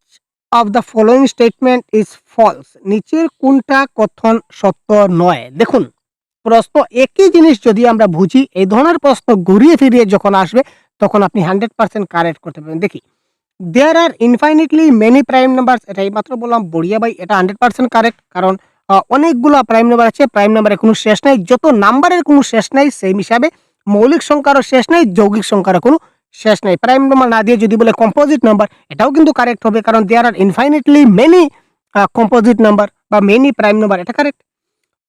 Speaker 1: of the following statement is false, নিচের কোনটা কথন সত্য নয়। দেখুন, প্রশ্ন একই জিনিস যদি আমরা বুঝি, এই ধরনের প্রশ্ন ঘুরিয়ে ফিরিয়ে যখন আসবে তখন আপনি 100% কারেক্ট করতে পারবেন। দেখি, দেয়ার আর ইনফাইনিটলি মেনি প্রাইম নাম্বারস, এটা এইমাত্র বললাম, বড়িয়া ভাই, এটা 100% কারেক্ট, কারণ অনেকগুলো প্রাইম নাম্বার আছে, প্রাইম নাম্বারের কোনো শেষ নাই, যত নাম্বারের কোনো শেষ নাই সেই হিসাবে মৌলিক সংখ্যারও শেষ নাই, যৌগিক সংখ্যারও কোনো শেষ নাই। প্রাইম নাম্বার না দিয়ে যদি বলে কম্পোজিট নাম্বার, এটাও কিন্তু কারেক্ট হবে, কারণ দেয়ার আর ইনফাইনিটলি মেনি কম্পোজিট নাম্বার বা মেনি প্রাইম নাম্বার, এটা কারেক্ট।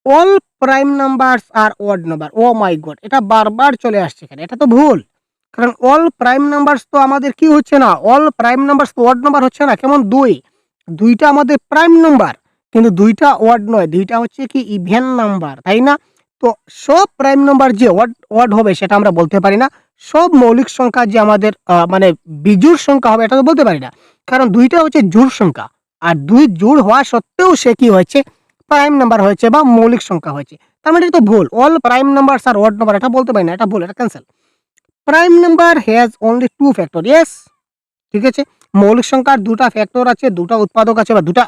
Speaker 1: অল প্রাইম নাম্বারস আর অড নাম্বার, ও মাই গড, এটা বারবার চলে আসছে এখানে, এটা তো ভুল, কারণ অল প্রাইম নাম্বারস তো আমাদের কি হচ্ছে না, অল প্রাইম নাম্বারস তো অড নাম্বার হচ্ছে না, কেমন, দুইটা আমাদের প্রাইম নাম্বার, কিন্তু দুইটা অড নয়, দুইটা হচ্ছে কি ইভেন নাম্বার, তাই না? তো সব প্রাইম নাম্বার যে অড হবে সেটা আমরা বলতে পারি না, সব মৌলিক সংখ্যা যে আমাদের মানে বিজোড় সংখ্যা হবে এটা তো বলতে পারি না, কারণ দুইটা হচ্ছে জোড় সংখ্যা, আর দুই জোড় হওয়া সত্ত্বেও সে কি হয়েছে, প্রাইম নাম্বার হয়েছে বা মৌলিক সংখ্যা হয়েছে, তার মানে এটা তো ভুল। অল প্রাইম নাম্বার আর অড নাম্বার এটা বলতে পারি না, এটা ভুল, এটা cancel. Prime number has only 2 factor, yes, ঠিক আছে, মৌলিক সংখ্যার দুটা ফ্যাক্টর আছে, দুটা উৎপাদক আছে, বা দুটা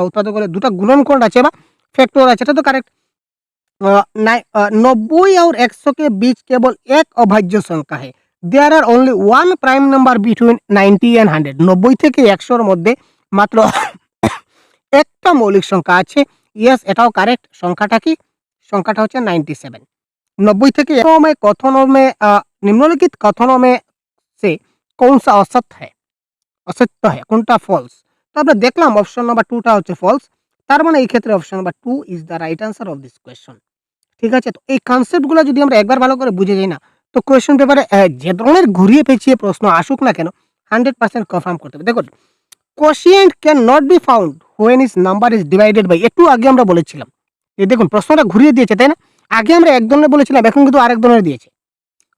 Speaker 1: উৎপাদক বলে দুটা गुणनखंड আছে বা ফ্যাক্টর আছে, এটা তো কারেক্ট। 90 और 100 के बीच केवल एक अभाज्य संख्या है, there are only one prime number between 90 and 100, 90 থেকে 100 এর মধ্যে মাত্র একটা মৌলিক সংখ্যা আছে, ইয়েস, এটাও কারেক্ট। সংখ্যাটা কি, সংখ্যাটা হচ্ছে 97। 90 থেকে 100 में कथनों में निम्नलिखित कथनों में से कौन सा असत्य है, অসত্য হয়, কোনটা ফলস। তো আমরা দেখলাম অপশন নাম্বার 2টা হচ্ছে ফলস, তার মানে এই ক্ষেত্রে option number 2 is the right answer of this question, ঠিক আছে। তো এই কনসেপ্টগুলো যদি আমরা একবার ভালো করে বুঝে যাই না, তো কোয়েশ্চন পেপারে যে ধরনের ঘুরিয়ে পেঁচিয়ে প্রশ্ন আসুক না কেন 100% কনফার্ম করতে হবে। দেখুন, quotient can not be found when is number is divided by, একটু আগে আমরা বলেছিলাম, এই দেখুন প্রশ্নটা ঘুরিয়ে দিয়েছে, তাই না? আগে আমরা এক ধরনের বলেছিলাম, এখন কিন্তু আরেক ধরনের দিয়েছে।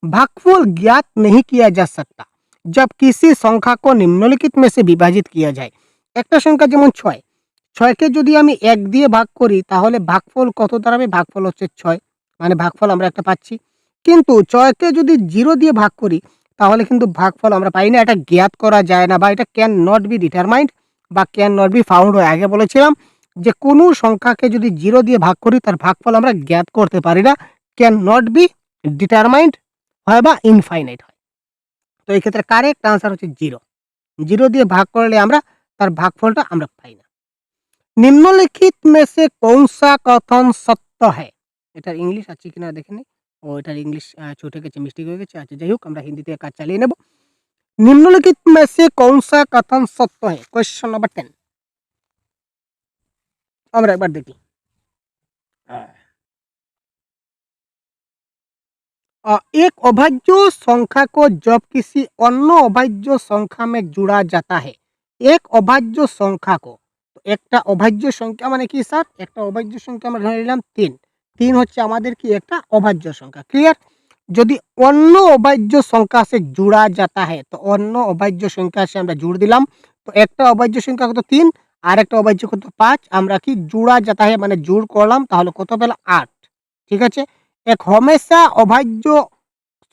Speaker 1: भागफल ज्ञात नहीं किया जा सकता जब किसी संख्या को निम्नलिखित में से विभाजित किया जाए, একটা সংখ্যা যেমন 6, 6কে যদি আমি 1 দিয়ে ভাগ করি তাহলে ভাগফল কত দাঁড়াবে, ভাগফল হচ্ছে 6, মানে ভাগফল আমরা একটা পাচ্ছি। কিন্তু 6কে যদি 0 দিয়ে ভাগ করি তাহলে কিন্তু ভাগফল আমরা পাই না, এটা জ্ঞাত করা যায় না, বা এটা ক্যান নট বি ডিটারমাইন্ড বা ক্যান নট বি ফাউন্ড। আগে বলেছিলাম যে কোনো সংখ্যাকে যদি 0 দিয়ে ভাগ করি তার ভাগফল আমরা জ্ঞাত করতে পারি না, ক্যান নট বি ডিটারমাইন্ড হয় বা ইনফাইনাইট হয়। তো এই ক্ষেত্রে কারেক্ট আনসার হচ্ছে 0। 0 দিয়ে ভাগ করলে আমরা তার ভাগফলটা আমরা পাই না। নিম্নলিখিত में से कौन सा कथन सत्य है? এটার ইংলিশ আছে কিনা দেখে নিই। ও এটার ইংলিশ ছুটে গেছে, মিস্টেক হয়ে গেছে। আচ্ছা যাই হোক, আমরা হিন্দিতে কাজ চালিয়ে নেব। निम्नलिखित में से कौन सा कथन सत्य है? क्वेश्चन नंबर 10 আমরা একবার দেখি। एक अभाज्य संख्या को जब किसी अन्य अभाज्य संख्या में जोड़ा जाता है, एक अभाज्य संख्या को, तो একটা অভাজ্য সংখ্যা মানে কি স্যার? একটা অভাজ্য সংখ্যা আমরা ধরে নিলাম 3। 3 হচ্ছে আমাদের কি একটা অভাজ্য সংখ্যা। ক্লিয়ার? যদি অন্য অভাজ্য সংখ্যা से जोड़ा जाता है, তো অন্য অভাজ্য সংখ্যা से আমরা জোড় দিলাম। তো একটা অভাজ্য সংখ্যা কত 3, আর একটা অভাজ্য কত 5। আমরা কি जोड़ा जाता है মানে জোড় করলাম, তাহলে কত পেলাম 8। ঠিক আছে? এক हमेशा অভাজ্য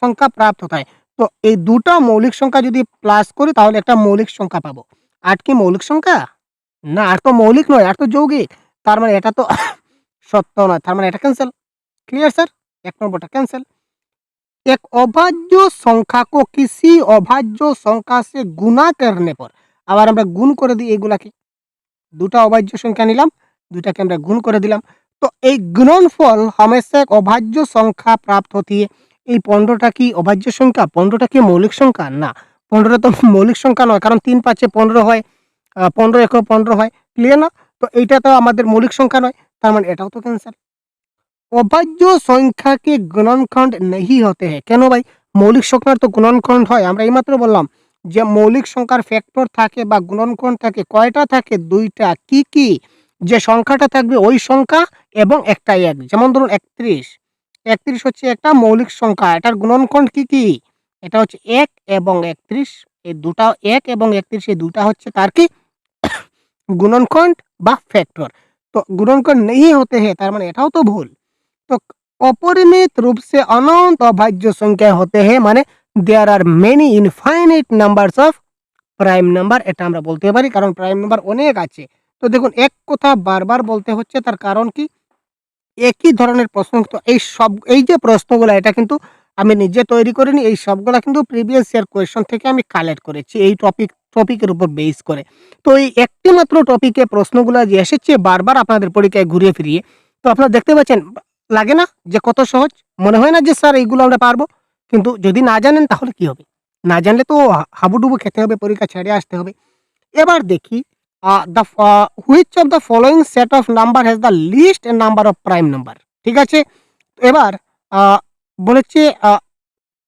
Speaker 1: সংখ্যা প্রাপ্ত होता है। তো এই দুটো মৌলিক সংখ্যা যদি প্লাস করি তাহলে একটা মৌলিক সংখ্যা পাবো। 8 কি মৌলিক সংখ্যা? না, 8 তো মৌলিক নয়, 8 তো যৌগিক। তার মানে এটা তো সত্য নয়। তার মানে এটা ক্যান্সেল। Clear sir? 1 নম্বরটা ক্যান্সেল। एक अभाज्य संख्या को किसी अभाज्य संख्या से गुणा करने पर, আবার আমরা গুণ করে দিই এগুলাকে। দুটো অভাজ্য সংখ্যা নিলাম, দুটাকে আমরা গুণ করে দিলাম। তো এই গুণনফল हमेशा एक अभाज्य संख्या प्राप्त होती है। এই 15টা কি অভাজ্য সংখ্যা? 15টা কি মৌলিক সংখ্যা? না, 15টা তো মৌলিক সংখ্যা নয়, কারণ 3 5 এ 15 হয়, 15 1 15 হয়। ক্লিয়ার না? তো এইটা তো আমাদের মৌলিক সংখ্যা নয়, তার মানে এটাও তো ক্যান্সেল। অভাজ্য সংখ্যাকে গুণনখণ্ড नहीं होते हैं। কেন ভাই? মৌলিক সংখ্যার তো গুণনখণ্ড হয়। আমরা এইমাত্র বললাম যে মৌলিক সংখ্যার ফ্যাক্টর থাকে বা গুণনখণ্ড থাকে। কয়টা থাকে? 2টা। কি, কি? যে সংখ্যাটা থাকবে ওই সংখ্যা এবং একটা 1। যেমন ধরুন 31। 31 হচ্ছে একটা মৌলিক সংখ্যা। এটার গুণনখণ্ড কি, কি? এটা হচ্ছে 1 এবং 31। এই দুটা 1 এবং 31 এই দুটা হচ্ছে তার কি? গুণনখণ্ড বা ফ্যাক্টর। তো গুণনখণ্ড नहीं होते हैं, তার মানে এটাও তো ভুল। तो अपरिमित रूप से अनंत अभाज्य संख्या होते हैं, माने there are many infinite numbers of prime number. এটা আমরা বলতে পারি, কারণ প্রাইম নাম্বার অনেক আছে। তো দেখুন এক কথা বারবার বলতে হচ্ছে, তার কারণ কি? একই ধরনের প্রশ্ন, তো এই যে প্রশ্নগুলো এটা কিন্তু আমি নিজে তৈরি করিনি। এই সবগুলা কিন্তু প্রিভিয়াস ইয়ার কোয়েশ্চন থেকে আমি কালেক্ট করেছি এই টপিকের উপর বেস করে। তো এই একটি মাত্র টপিকে প্রশ্নগুলা যে এসেছে বারবার আপনাদের পরীক্ষায় ঘুরিয়ে ফিরিয়ে, তো আপনারা দেখতে পাচ্ছেন, লাগে না যে কত সহজ? মনে হয় না যে স্যার এইগুলো আমরা পারবো? কিন্তু যদি না জানেন তাহলে কি হবে? না জানলে তো হাবুডুবু খেতে হবে, পরীক্ষা ছেড়ে আসতে হবে। এবার দেখি which of the following set of number has the least number of prime number. ঠিক আছে? তো এবার আ বলেছে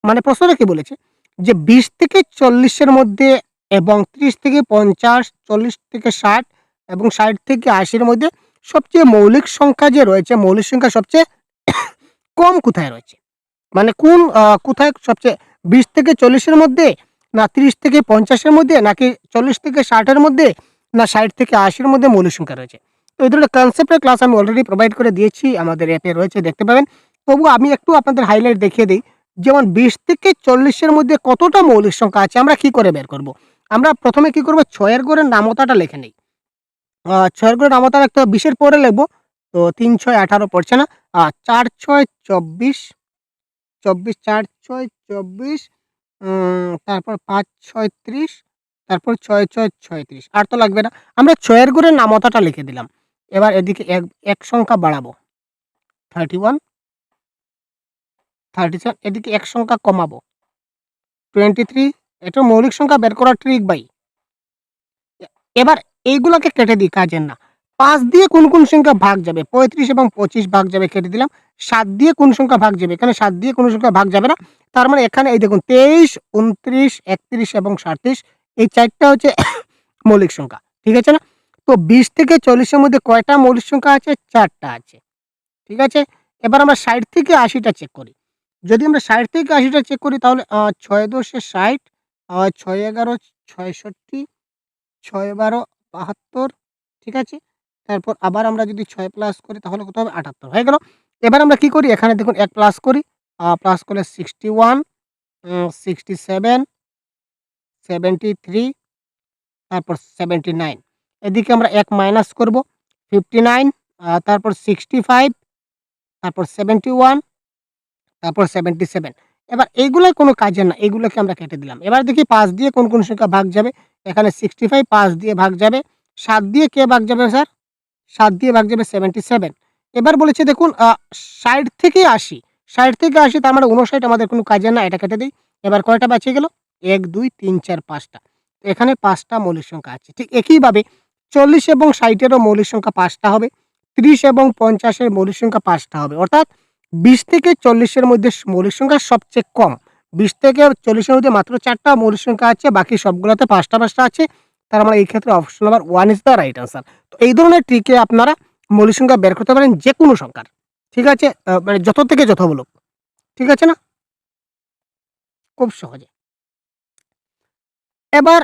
Speaker 1: মানে প্রশ্নটা কি বলেছে যে 20 থেকে 40 এর মধ্যে এবং 30 থেকে 50, 40 থেকে 60 এবং 60 থেকে 80 এর মধ্যে সবচেয়ে মৌলিক সংখ্যা যে রয়েছে, মৌলিক সংখ্যা সবচেয়ে কম কোথায় রয়েছে? মানে কোন কোথায় সবচেয়ে 20 থেকে 40 এর মধ্যে, না 30 থেকে 50 এর মধ্যে, নাকি 40 থেকে 60 এর মধ্যে, না 60 থেকে 80 এর মধ্যে মৌলিক সংখ্যা রয়েছে? তো এই ধরনের কনসেপ্টের ক্লাস আমি অলরেডি প্রোভাইড করে দিয়েছি, আমাদের অ্যাপে রয়েছে, দেখতে পাবেন। তবুও আমি একটু আপনাদের হাইলাইট দেখিয়ে দেই। যেমন 20 থেকে 40 এর মধ্যে কতটা মৌলিক সংখ্যা আছে আমরা কি করে বের করব? আমরা প্রথমে কি করব? 6 এর ঘরের নামতাটা লিখে নেই। 6 এর ঘরের নামতা লিখতে হবে, 20 এর পরে লিখব। তো 3 6 18 পড়ছে না? 4 6 24, 24 4 6 24, তারপর 5 6 30, তারপর 6 6 36। আর তো লাগবে না। আমরা 6 এর ঘরের নামতাটা লিখে দিলাম। এবার এদিকে এক সংখ্যা বাড়াবো। 31, 37, এদিকে এক সংখ্যা কমাবো। 23। এটা মৌলিক সংখ্যা বের করার ট্রিক ভাই। এবার এইগুলাকে কেটে দিই, কাজের না। 5 দিয়ে কোন, কোন সংখ্যা ভাগ যাবে? 35 এবং 25 ভাগ যাবে, কেটে দিলাম। 7 দিয়ে কোন সংখ্যা ভাগ যাবে? এখানে 7 দিয়ে কোন সংখ্যা ভাগ যাবে না। তার মানে এখানে এই দেখুন 23, 29, 31 এবং 37 এই 4টা হচ্ছে মৌলিক সংখ্যা। ঠিক আছে না? তো 20 থেকে 40 এর মধ্যে কয়টা মৌলিক সংখ্যা আছে? 4টা আছে। ঠিক আছে? এবার আমরা 60 থেকে 80 টা চেক করি। যদি আমরা 60 থেকে 80 টা চেক করি তাহলে 6 10 এ 60, 6 11 66, 6 12 72। ঠিক আছে? তারপর আবার আমরা যদি 6 প্লাস করি তাহলে কত হবে? 78 হয়ে গেল। এবার আমরা কি করি? এখানে দেখুন 1 প্লাস করি। প্লাস করলে 61, 67, 73, তারপর 79। এদিকে আমরা 1 মাইনাস করব, 59, তারপর 65, তারপর 71, তারপর 77। এবার এইগুলাই কোনো কাজের না, এগুলোকে আমরা কেটে দিলাম। এবার দেখি 5 দিয়ে কোন সংখ্যা ভাগ যাবে। এখানে 65 5 দিয়ে ভাগ যাবে। 7 দিয়ে কে ভাগ যাবে স্যার? 7 দিয়ে ভাগ যাবে 77। এবার বলেছে দেখুন 60 থেকে 80, 60 থেকে 80 তার মানে 59 আমাদের কোনো কাজের না, এটা কেটে দেই। এবার কয়টা বাঁচে গেল? 1 2 3 4 5টা। এখানে 5টা মৌলিক সংখ্যা আছে। ঠিক একইভাবে 40 এবং 60 এরও মৌলিক সংখ্যা 5টা হবে। 30 এবং 50 এর মৌলিক সংখ্যা 5টা হবে। অর্থাৎ 20 থেকে 40 এর মধ্যে মৌলিক সংখ্যা সবচেয়ে কম। 20 থেকে 40 এর মধ্যে মাত্র 4টা মৌলিক সংখ্যা আছে, বাকি সবগুলোতে 5টা 5টা আছে। তার মানে এই ক্ষেত্রে option number 1 is the right answer. তো এই ধরনের ট্রিকে আপনারা মৌলিক সংখ্যা বের করতে পারেন যেকোনো সংখ্যার। ঠিক আছে? মানে যত থেকে যত বলুক। ঠিক আছে না? খুব সহজে। এবার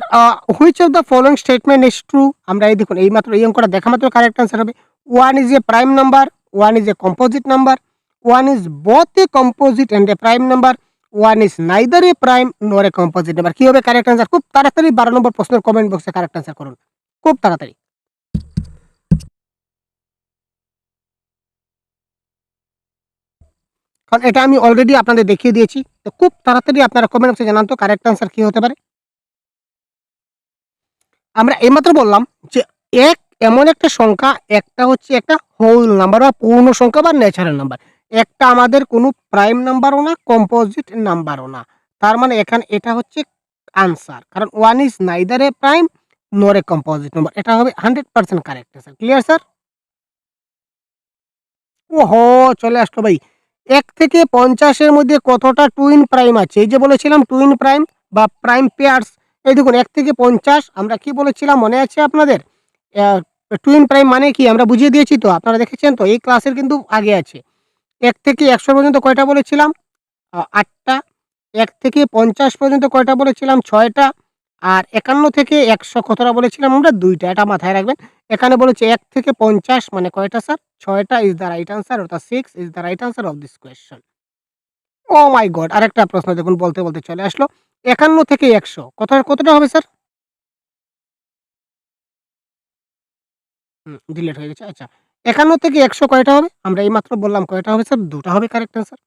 Speaker 1: which of the following statement is true? আমরা এই দেখুন এইমাত্র এই অঙ্কটা দেখা মাত্র কারেক্ট আনসার হবে। 1 is a prime number, 1 is a composite number, 1 is both a composite and a prime number, 1 is neither a prime nor a composite number. কি হবে কারেক্ট আনসার? খুব তাড়াতাড়ি 12 নম্বর প্রশ্নের কমেন্ট বক্সে কারেক্ট আনসার করুন। খুব তাড়াতাড়ি। কারণ এটা আমি অলরেডি আপনাদের দেখিয়ে দিয়েছি। তো খুব তাড়াতাড়ি আপনারা কমেন্ট বক্সে জানান তো কারেক্ট আনসার কি হতে পারে? আমরা এইমাত্র বললাম যে এক এমন একটা সংখ্যা, একটা হচ্ছে একটা হোল নাম্বার বা পূর্ণ সংখ্যা বা ন্যাচারাল নাম্বার। একটা আমাদের কোনো প্রাইম নাম্বারও না, কম্পোজিট নাম্বারও না। তার মানে এখানে এটা হচ্ছে আনসার। কারণ 1 is neither a prime nor a composite number. এটা হবে 100% কারেক্ট আনসার। Clear sir? ওহো! চলে আসলো ভাই। 1 থেকে 50 এর মধ্যে কতটা টুইন প্রাইম আছে? এই যে বলেছিলাম টুইন প্রাইম বা প্রাইম পেয়ারস। এই দেখুন 1 থেকে 50 আমরা কি বলেছিলাম মনে আছে আপনাদের? অ্যা টুইন প্রাইম মানে কি আমরা বুঝিয়ে দিয়েছি তো। আপনারা দেখেছেন তো? এই ক্লাসের কিন্তু আগে আছে। 1 থেকে 100 পর্যন্ত কয়টা বলেছিলাম? 8 টা। 1 থেকে 50 পর্যন্ত কয়টা বলেছিলাম? 6 টা। আর 51 থেকে 100 কতটা বলেছিলাম আমরা? 2 টা। এটা মাথায় রাখবেন। এখানে বলেছে 1 থেকে 50 মানে কয়টা স্যার? 6 টা ইস দ্য রাইট আনসার, অর্থাৎ 6 is the right answer of this question. Oh my god! আরেকটা প্রশ্ন দেখুন বলতে চলে আসলো। 51 থেকে 100 কতটা হবে স্যার? ডিলিট হয়ে গেছে। আচ্ছা। 51 থেকে 100 কয়টা হবে? আমরা এইমাত্র বললাম কয়টা হবে স্যার? 2 টা হবে কারেক্ট আনসার।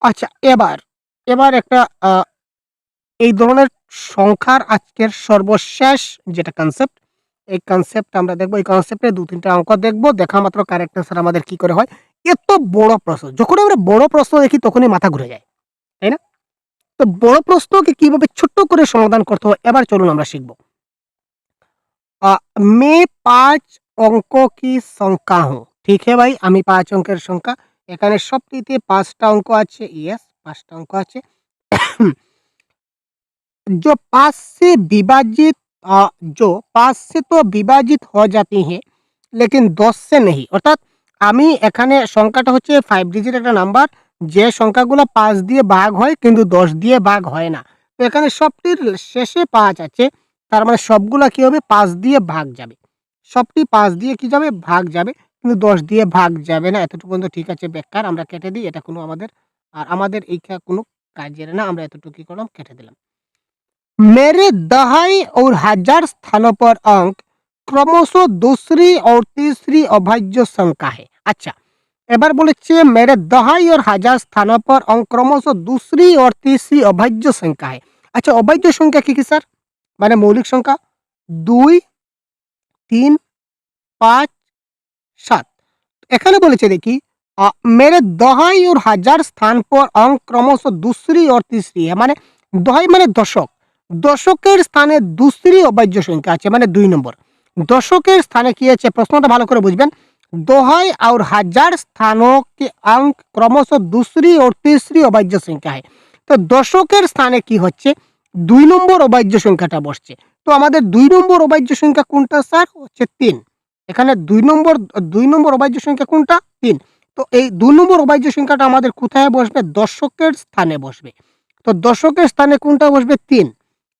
Speaker 1: আচ্ছা এবার একটা আ এই ধরনের সংখ্যার আজকের সর্বশেষ যেটা কনসেপ্ট, এই কনসেপ্ট আমরা দেখব। এই কনসেপ্টে ২-৩ টা অঙ্ক দেখব। দেখা মাত্র কারেক্ট আনসার আমাদের কি করে হয়? এত বড় প্রশ্ন। যখন আমরা বড় প্রশ্ন দেখি তখনই মাথা ঘুরে যায়। তাই না? তো বড় প্রশ্নকে কিভাবে ছোট্ট করে সমাধান করতে হয় এবার চলুন আমরা শিখব। मैं 5 অঙ্ক কি সংখ্যা हूँ। ঠিক है ভাই, আমি ৫ অঙ্কের সংখ্যা। এখানে সবটিতে ৫ টা অঙ্ক আছে। ইয়েস ৫ টা অঙ্ক আছে। जो 5 से विभाजित जो 5 से तो विभाजित हो जाती हैं, लेकिन 10 से नहीं। অর্থাৎ আমি এখানে সংখ্যাটা হচ্ছে 5 ডিজিট একটা নাম্বার, যে সংখ্যাগুলো 5 দিয়ে ভাগ হয় কিন্তু 10 দিয়ে ভাগ হয় না। তো এখানে সবটির শেষে 5 আছে। তার মানে সবগুলা কি হবে? 5 দিয়ে ভাগ যাবে। সবটি 5 দিয়ে কি যাবে? ভাগ যাবে। কিন্তু 10 দিয়ে ভাগ যাবে না। এতটুকু পর্যন্ত ঠিক আছে, বেকার আমরা কেটে দিই। এটা কোনো আমাদের এইখা কোনো কাজের না। আমরা এতটুকু কি করলাম? কেটে দিলাম। मेरे दहाई और हजार स्थानों पर अंक क्रमशः दूसरी और तीसरी अभाज्य संख्या है। अच्छा, এবার বলেছে मेरे दहाई और हजार स्थानों पर अंक क्रमशः दूसरी और तीसरी अभाज्य संख्या है। আচ্ছা অভাজ্য সংখ্যা কি স্যার? মানে মৌলিক সংখ্যা 2 3 5 7। এখানে বলেছে দেখি मेरे दहाई और हजार स्थान पर अंक क्रमशः दूसरी और तीसरी है। মানে দহাই মানে দশক। দশকের স্থানে দুসরি অভাজ্য সংখ্যা আছে মানে 2 নম্বর। দশকের স্থানে কি আছে প্রশ্নটা ভালো করে বুঝবেন। দোহাই और हजार स्थानों के अंक क्रमशः दूसरी और तीसरी অভাজ্য সংখ্যা है। তো দশকের স্থানে কি হচ্ছে 2 নম্বর অভাজ্য সংখ্যাটা বসছে। তো আমাদের 2 নম্বর অভাজ্য সংখ্যা কোনটা স্যার? হচ্ছে 3। এখানে 2 নম্বর অভাজ্য সংখ্যা কোনটা? 3। তো এই 2 নম্বর অভাজ্য সংখ্যাটা আমাদের কোথায় বসবে? দশকের স্থানে বসবে। তো দশকের স্থানে কোনটা বসবে? 3।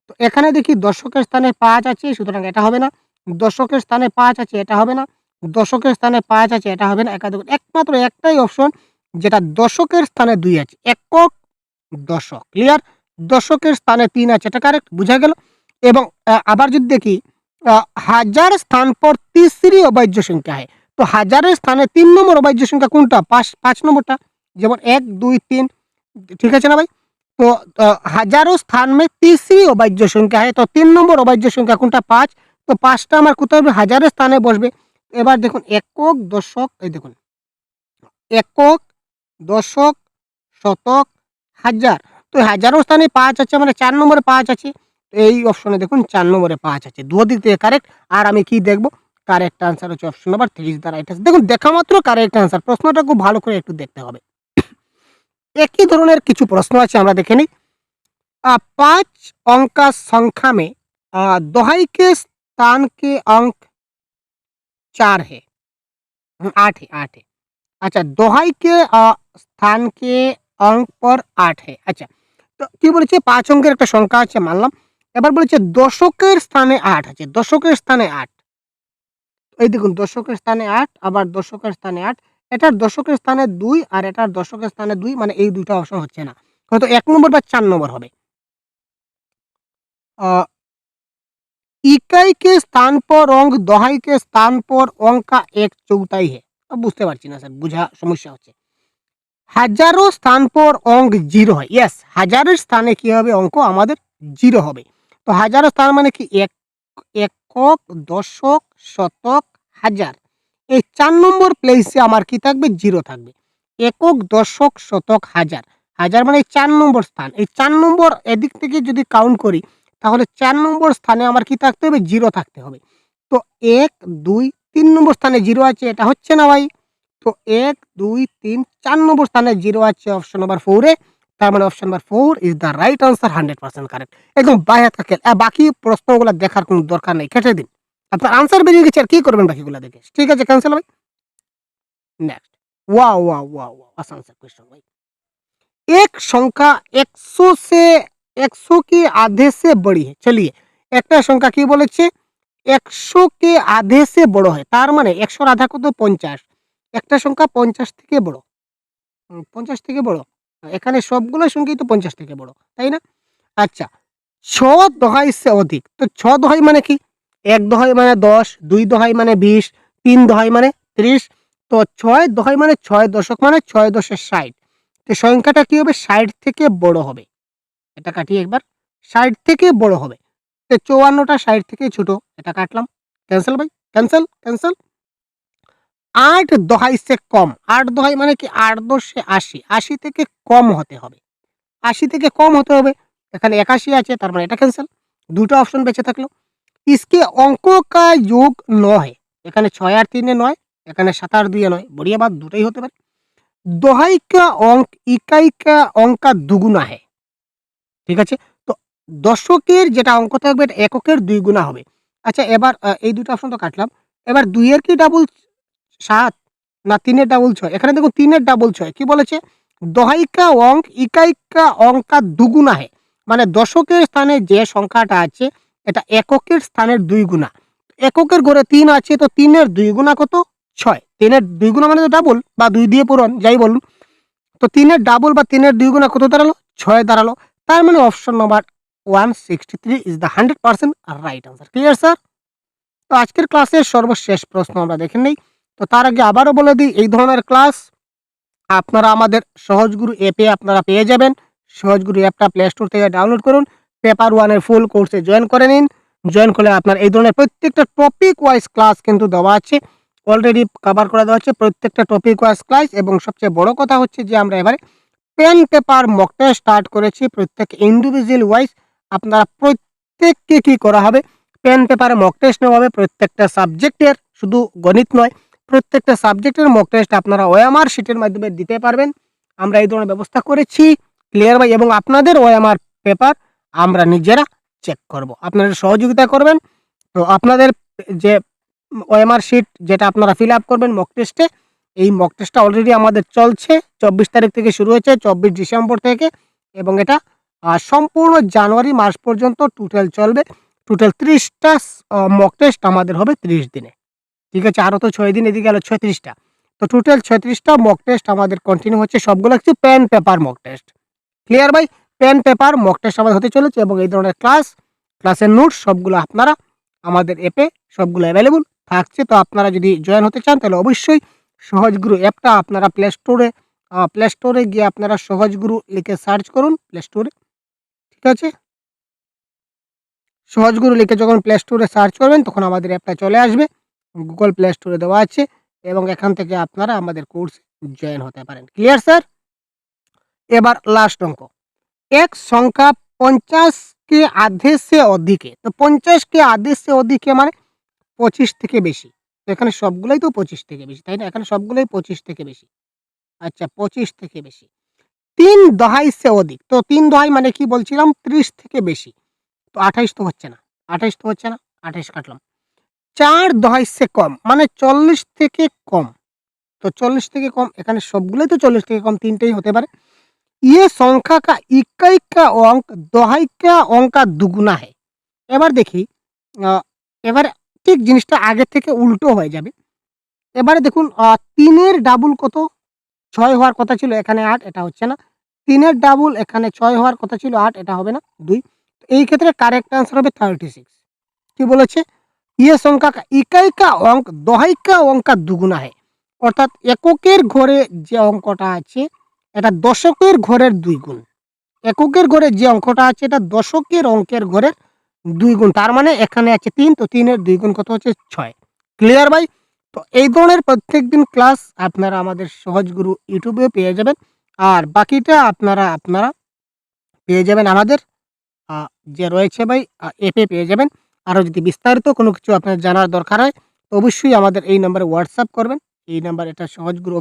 Speaker 1: তো এখানে দেখি দশকের স্থানে 5 আছে, সুতরাং এটা হবে না। দশকের স্থানে 5 আছে, এটা হবে না। দশকের স্থানে 5 আছে, এটা হবে না। একমাত্র একটাই অপশন যেটা দশকের স্থানে 2 আছে। একক দশক। ক্লিয়ার? দশকের স্থানে 3 আছে, এটা কারেক্ট। বুঝা গেল? এবং আবার যদি দেখি হাজার স্থান পর तीसरी अभाज्य संख्या है। तो হাজারের স্থানে 3 নম্বর অভাজ্য সংখ্যা কোনটা? 5 নম্বরটা। যেমন 1 2 3, ठीक है ना भाई। तो हजारों स्थान में तीसरी अभाज्य संख्या है, तो 3 নম্বর अभाज्य संख्या কোনটা 5, তো 5টা আমার কোথায় হবে হাজারের স্থানে বসবে। এবার দেখুন একক দশক, এই দেখুন একক দশক শতক হাজার, তো হাজারোর স্থানে 5 আছে মানে 4 নম্বরে 5 আছে। তো এই অপশনে দেখুন 4 নম্বরে 5 আছে, দুই দিক থেকে কারেক্ট। আর আমি কি দেখব, কারেক্ট আনসার হচ্ছে option number 3 is the right answer. দেখুন দেখা মাত্র কারেক্ট আনসার, প্রশ্নটা খুব ভালো করে একটু দেখতে হবে। একই ধরনের কিছু প্রশ্ন আছে, আমরা দেখে নিই। 5 अंक का संख्या में दोहाई के स्थान के अंक 4 है, 8 है, 8 है। अच्छा, दोहाई के स्थान के अंक पर 8 है। अच्छा, তো কি বলেছে 5 অঙ্কের একটা সংখ্যা আছে মানলাম। এবার বলেছে দশকের স্থানে 8 আছে, দশকের স্থানে 8। এই দেখুন দশকের স্থানে 8, আবার দশকের স্থানে 8, এটার দশকের স্থানে 2 আর এটার দশকের স্থানে 2, মানে এই দুইটা অপশন হচ্ছে না, হয়তো 1 নম্বর বা 4 নম্বর হবে। अ, इकाई के स्थान पर अंक दहाई के स्थान पर अंक का 1/4 है। अब বুঝতে পারছি না স্যার, বুঝা সমস্যা হচ্ছে। হাজারো স্থান পর অঙ্ক 0 হয়, ইয়েস হাজারের স্থানে কি হবে অঙ্ক আমাদের 0 হবে। তো হাজারো স্থান মানে কি একক দশক শতক হাজার, এই 4 নম্বর প্লেসে আমার কি থাকবে 0 থাকবে। একক দশক শতক হাজার, হাজার মানে 4 নম্বর স্থান, এই 4 নম্বর এদিক থেকে যদি কাউন্ট করি তাহলে 4 নম্বর স্থানে আমার কি থাকতে হবে 0 থাকতে হবে। তো 1 2 3 নম্বর স্থানে 0 আছে, এটা হচ্ছে না ভাই। তো 1 2 3 4 নম্বর স্থানে 0 আছে অপশন নাম্বার 4 এ, তার মানে option number 4 is the right answer, 100% correct. একদম বাই হাত খেল, বাকি প্রশ্নগুলো দেখার কোনো দরকার নেই, কেটে দিন। আপনার আনসার বেরিয়ে গেছে, আর কি করবেন বাকিগুলো দেখে? ঠিক আছে, ক্যান্সেল ভাই। नेक्स्ट, वाह वाह वाह वाह, आसान सा क्वेश्चन भाई। एक संख्या 100 से 100 के आधे से बड़ी है, चलिए একটা সংখ্যা কি বলেছে 100 কে আধে সে বড় হয়, তার মানে 100 আধা কত 50, একটা সংখ্যা 50 থেকে বড়, 50 থেকে বড়, এখানে সবগুলো সংখ্যাই তো 50 থেকে বড়, তাই না? আচ্ছা, 6 দহাই সে অধিক, তো 6 দহাই মানে কি? 1 দহাই মানে 10, 2 দহাই মানে 20, 3 দহাই মানে 30, তো 6 দহাই মানে 6 দশক মানে 6 দশে 60, তো সংখ্যাটা কি হবে 60 থেকে বড় হবে। এটা কাটি একবার, 60 থেকে বড় হবে। তো 54টা 60 থেকে ছোট, এটা কাটলাম, ক্যান্সেল ভাই, ক্যান্সেল, ক্যান্সেল। 8 দহাই সে কম, 8 দহাই মানে কি 8 দশে 80, 80 থেকে কম হতে হবে, 80 থেকে কম হতে হবে। এখানে 81 আছে, তার মানে এটা ক্যান্সেল, দুটো অপশন বেঁচে থাকলো। इसके अंकों का योग 9 है, এখানে 6 আর 3 এ 9, এখানে 7 আর 2 এ 9, बढ़िया बात, দুটোই হতে পারে। দোহাই का अंक इकाई का अंक का दुगुना है, ঠিক আছে? তো দশকের যেটা অঙ্ক থাকবে এটা এককের 2 গুণা হবে। আচ্ছা, এবার এই দুটো অপশন তো কাটলাম। এবার 2 এর কি ডাবল 7 না 3 এর ডাবল 6? এখানে দেখুন 3 এর ডাবল 6, কি বলেছে? দোহাই কা অঙ্ক ইকাই কা অঙ্ক কা দুগুনা है, মানে দশকের স্থানে যে সংখ্যাটা আছে এটা এককের স্থানের 2 গুণা। এককের ঘরে 3 আছে, তো 3 এর 2 গুণা কত? 6, 3 এর 2 গুণা মানে তো ডাবল বা 2 দিয়ে পূরণ যাই বলুন। তো 3 এর ডাবল বা 3 এর 2 গুণা কত দাঁড়ালো? 6 দাঁড়ালো। তার মানে option number 163 is the 100% right answer. Clear sir? তো আজকের ক্লাসের সর্বশেষ প্রশ্ন আমরা দেখে নেই। তো তার আগে আবারও বলে দিই, এই ধরনের ক্লাস আপনারা আমাদের সহজগুরু অ্যাপে আপনারা পেয়ে যাবেন। সহজগুরু অ্যাপটা প্লে স্টোর থেকে ডাউনলোড করুন, পেপার 1 এর ফুল কোর্সে জয়েন করে নিন। জয়েন করলে আপনার এই ধরনের প্রত্যেকটা টপিক ওয়াইজ ক্লাস কিন্তু দেওয়া আছে, অলরেডি কভার করে দেওয়া হচ্ছে প্রত্যেকটা টপিক ওয়াইজ ক্লাস। এবং সবচেয়ে বড় কথা হচ্ছে যে আমরা এবারে pen paper mock test start করেছি, প্রত্যেক ইন্ডিভিজুয়াল ওয়াইজ আপনারা প্রত্যেককে কি করা হবে পেন পেপারে মক টেস্ট নেওয়া হবে, প্রত্যেকটা সাবজেক্টের, শুধু গণিত নয়, প্রত্যেকটা সাবজেক্টের মক টেস্ট আপনারা ওএমআর শিটের মাধ্যমে দিতে পারবেন। আমরা এই ধরনের ব্যবস্থা করেছি, ক্লিয়ার ভাই? এবং আপনাদের ওএমআর পেপার আমরা নিজেরা চেক করব, আপনারা সহযোগিতা করবেন। তো আপনাদের যে ওএমআর শিট যেটা আপনারা ফিল আপ করবেন মক টেস্টে, এই মক টেস্টটা অলরেডি আমাদের চলছে, 24 তারিখ থেকে শুরু হয়েছে, 24 ডিসেম্বর থেকে, এবং এটা সম্পূর্ণ জানুয়ারি মাস পর্যন্ত টোটাল চলবে। টোটাল 30টা মক টেস্ট আমাদের হবে 30 দিনে, ঠিক আছে? আরও তো 6 দিন, এদিকে গেল 36টা, তো টোটাল 36টা মক টেস্ট আমাদের কন্টিনিউ হচ্ছে, সবগুলো হচ্ছে pen paper mock test. Clear ভাই? পেন পেপার মক টেস্ট আমাদের হতে চলেছে, এবং এই ধরনের ক্লাসের নোটস সবগুলো আপনারা আমাদের অ্যাপে সবগুলো অ্যাভেলেবল থাকছে। তো আপনারা যদি জয়েন হতে চান তাহলে অবশ্যই সহজগুরু অ্যাপটা আপনারা প্লে স্টোরে প্লে স্টোরে গিয়ে আপনারা সহজ গুরু লিখে সার্চ করুন প্লে স্টোরে। ঠিক আছে? সহজ গুরু লিখে যখন প্লে স্টোরে সার্চ করবেন তখন আমাদের অ্যাপটা চলে আসবে। গুগল প্লে স্টোরে দেওয়া আছে এবং এখান থেকে আপনারা আমাদের কোর্সে জয়েন হতে পারেন। Clear sir? এবার লাস্ট অঙ্ক। এক সংখ্যা 50 के आधे से अधिक है। तो 50 के आधे से अधिक है মানে 25 থেকে বেশি। তো এখানে সবগুলাই তো 25 থেকে বেশি, তাই না? এখানে সবগুলোই 25 থেকে বেশি। আচ্ছা 25 থেকে বেশি। 3 দহাই সে অধিক। তো 3 দহাই মানে কি বলছিলাম? 30 থেকে বেশি। তো 28 তো হচ্ছে না। 28 তো হচ্ছে না। 28 কাটলাম। 4 দহাই সে কম মানে 40 থেকে কম। তো 40 থেকে কম এখানে সবগুলোই তো 40 থেকে কম, 3 টেই হতে পারে। ये সংখ্যা का इकाई का अंक দহাই का अंक का दुगुना है। এবার দেখি এবার ঠিক জিনিসটা আগের থেকে উল্টো হয়ে যাবে। এবারে দেখুন ৩ এর ডাবল কত? ৬ হওয়ার কথা ছিল, এখানে ৮, এটা হচ্ছে না। ৩ এর ডাবল এখানে ৬ হওয়ার কথা ছিল, ৮, এটা হবে না, ২। এই ক্ষেত্রে কারেক্ট আনসার হবে 36। কি বলেছে? ये সংখ্যা का इकाई का अंक দহাই का अंक का दुगुना है। অর্থাৎ এককের ঘরে যে অঙ্কটা আছে এটা দশকের ঘরের ২ গুণ। এককের ঘরে যে অঙ্কটা আছে এটা দশকের অঙ্কের ঘরের ২ গুণ। তার মানে এখানে আছে ৩, তো ৩ এর ২ গুণ কত হচ্ছে? ৬। ক্লিয়ার ভাই? তো এই ধরনের প্রত্যেকদিন ক্লাস আপনারা আমাদের সহজ গুরু ইউটিউবে পেয়ে যাবেন। আর বাকিটা আপনারা পেয়ে যাবেন আমাদের আ যে রয়েছে ভাই অ্যাপে পেয়ে যাবেন। আরো যদি বিস্তারিত কোনো কিছু আপনার জানার দরকার হয় তো অবশ্যই আমাদের এই নম্বরে হোয়াটসঅ্যাপ করবেন। এই নাম্বার এটা সহজ গুরু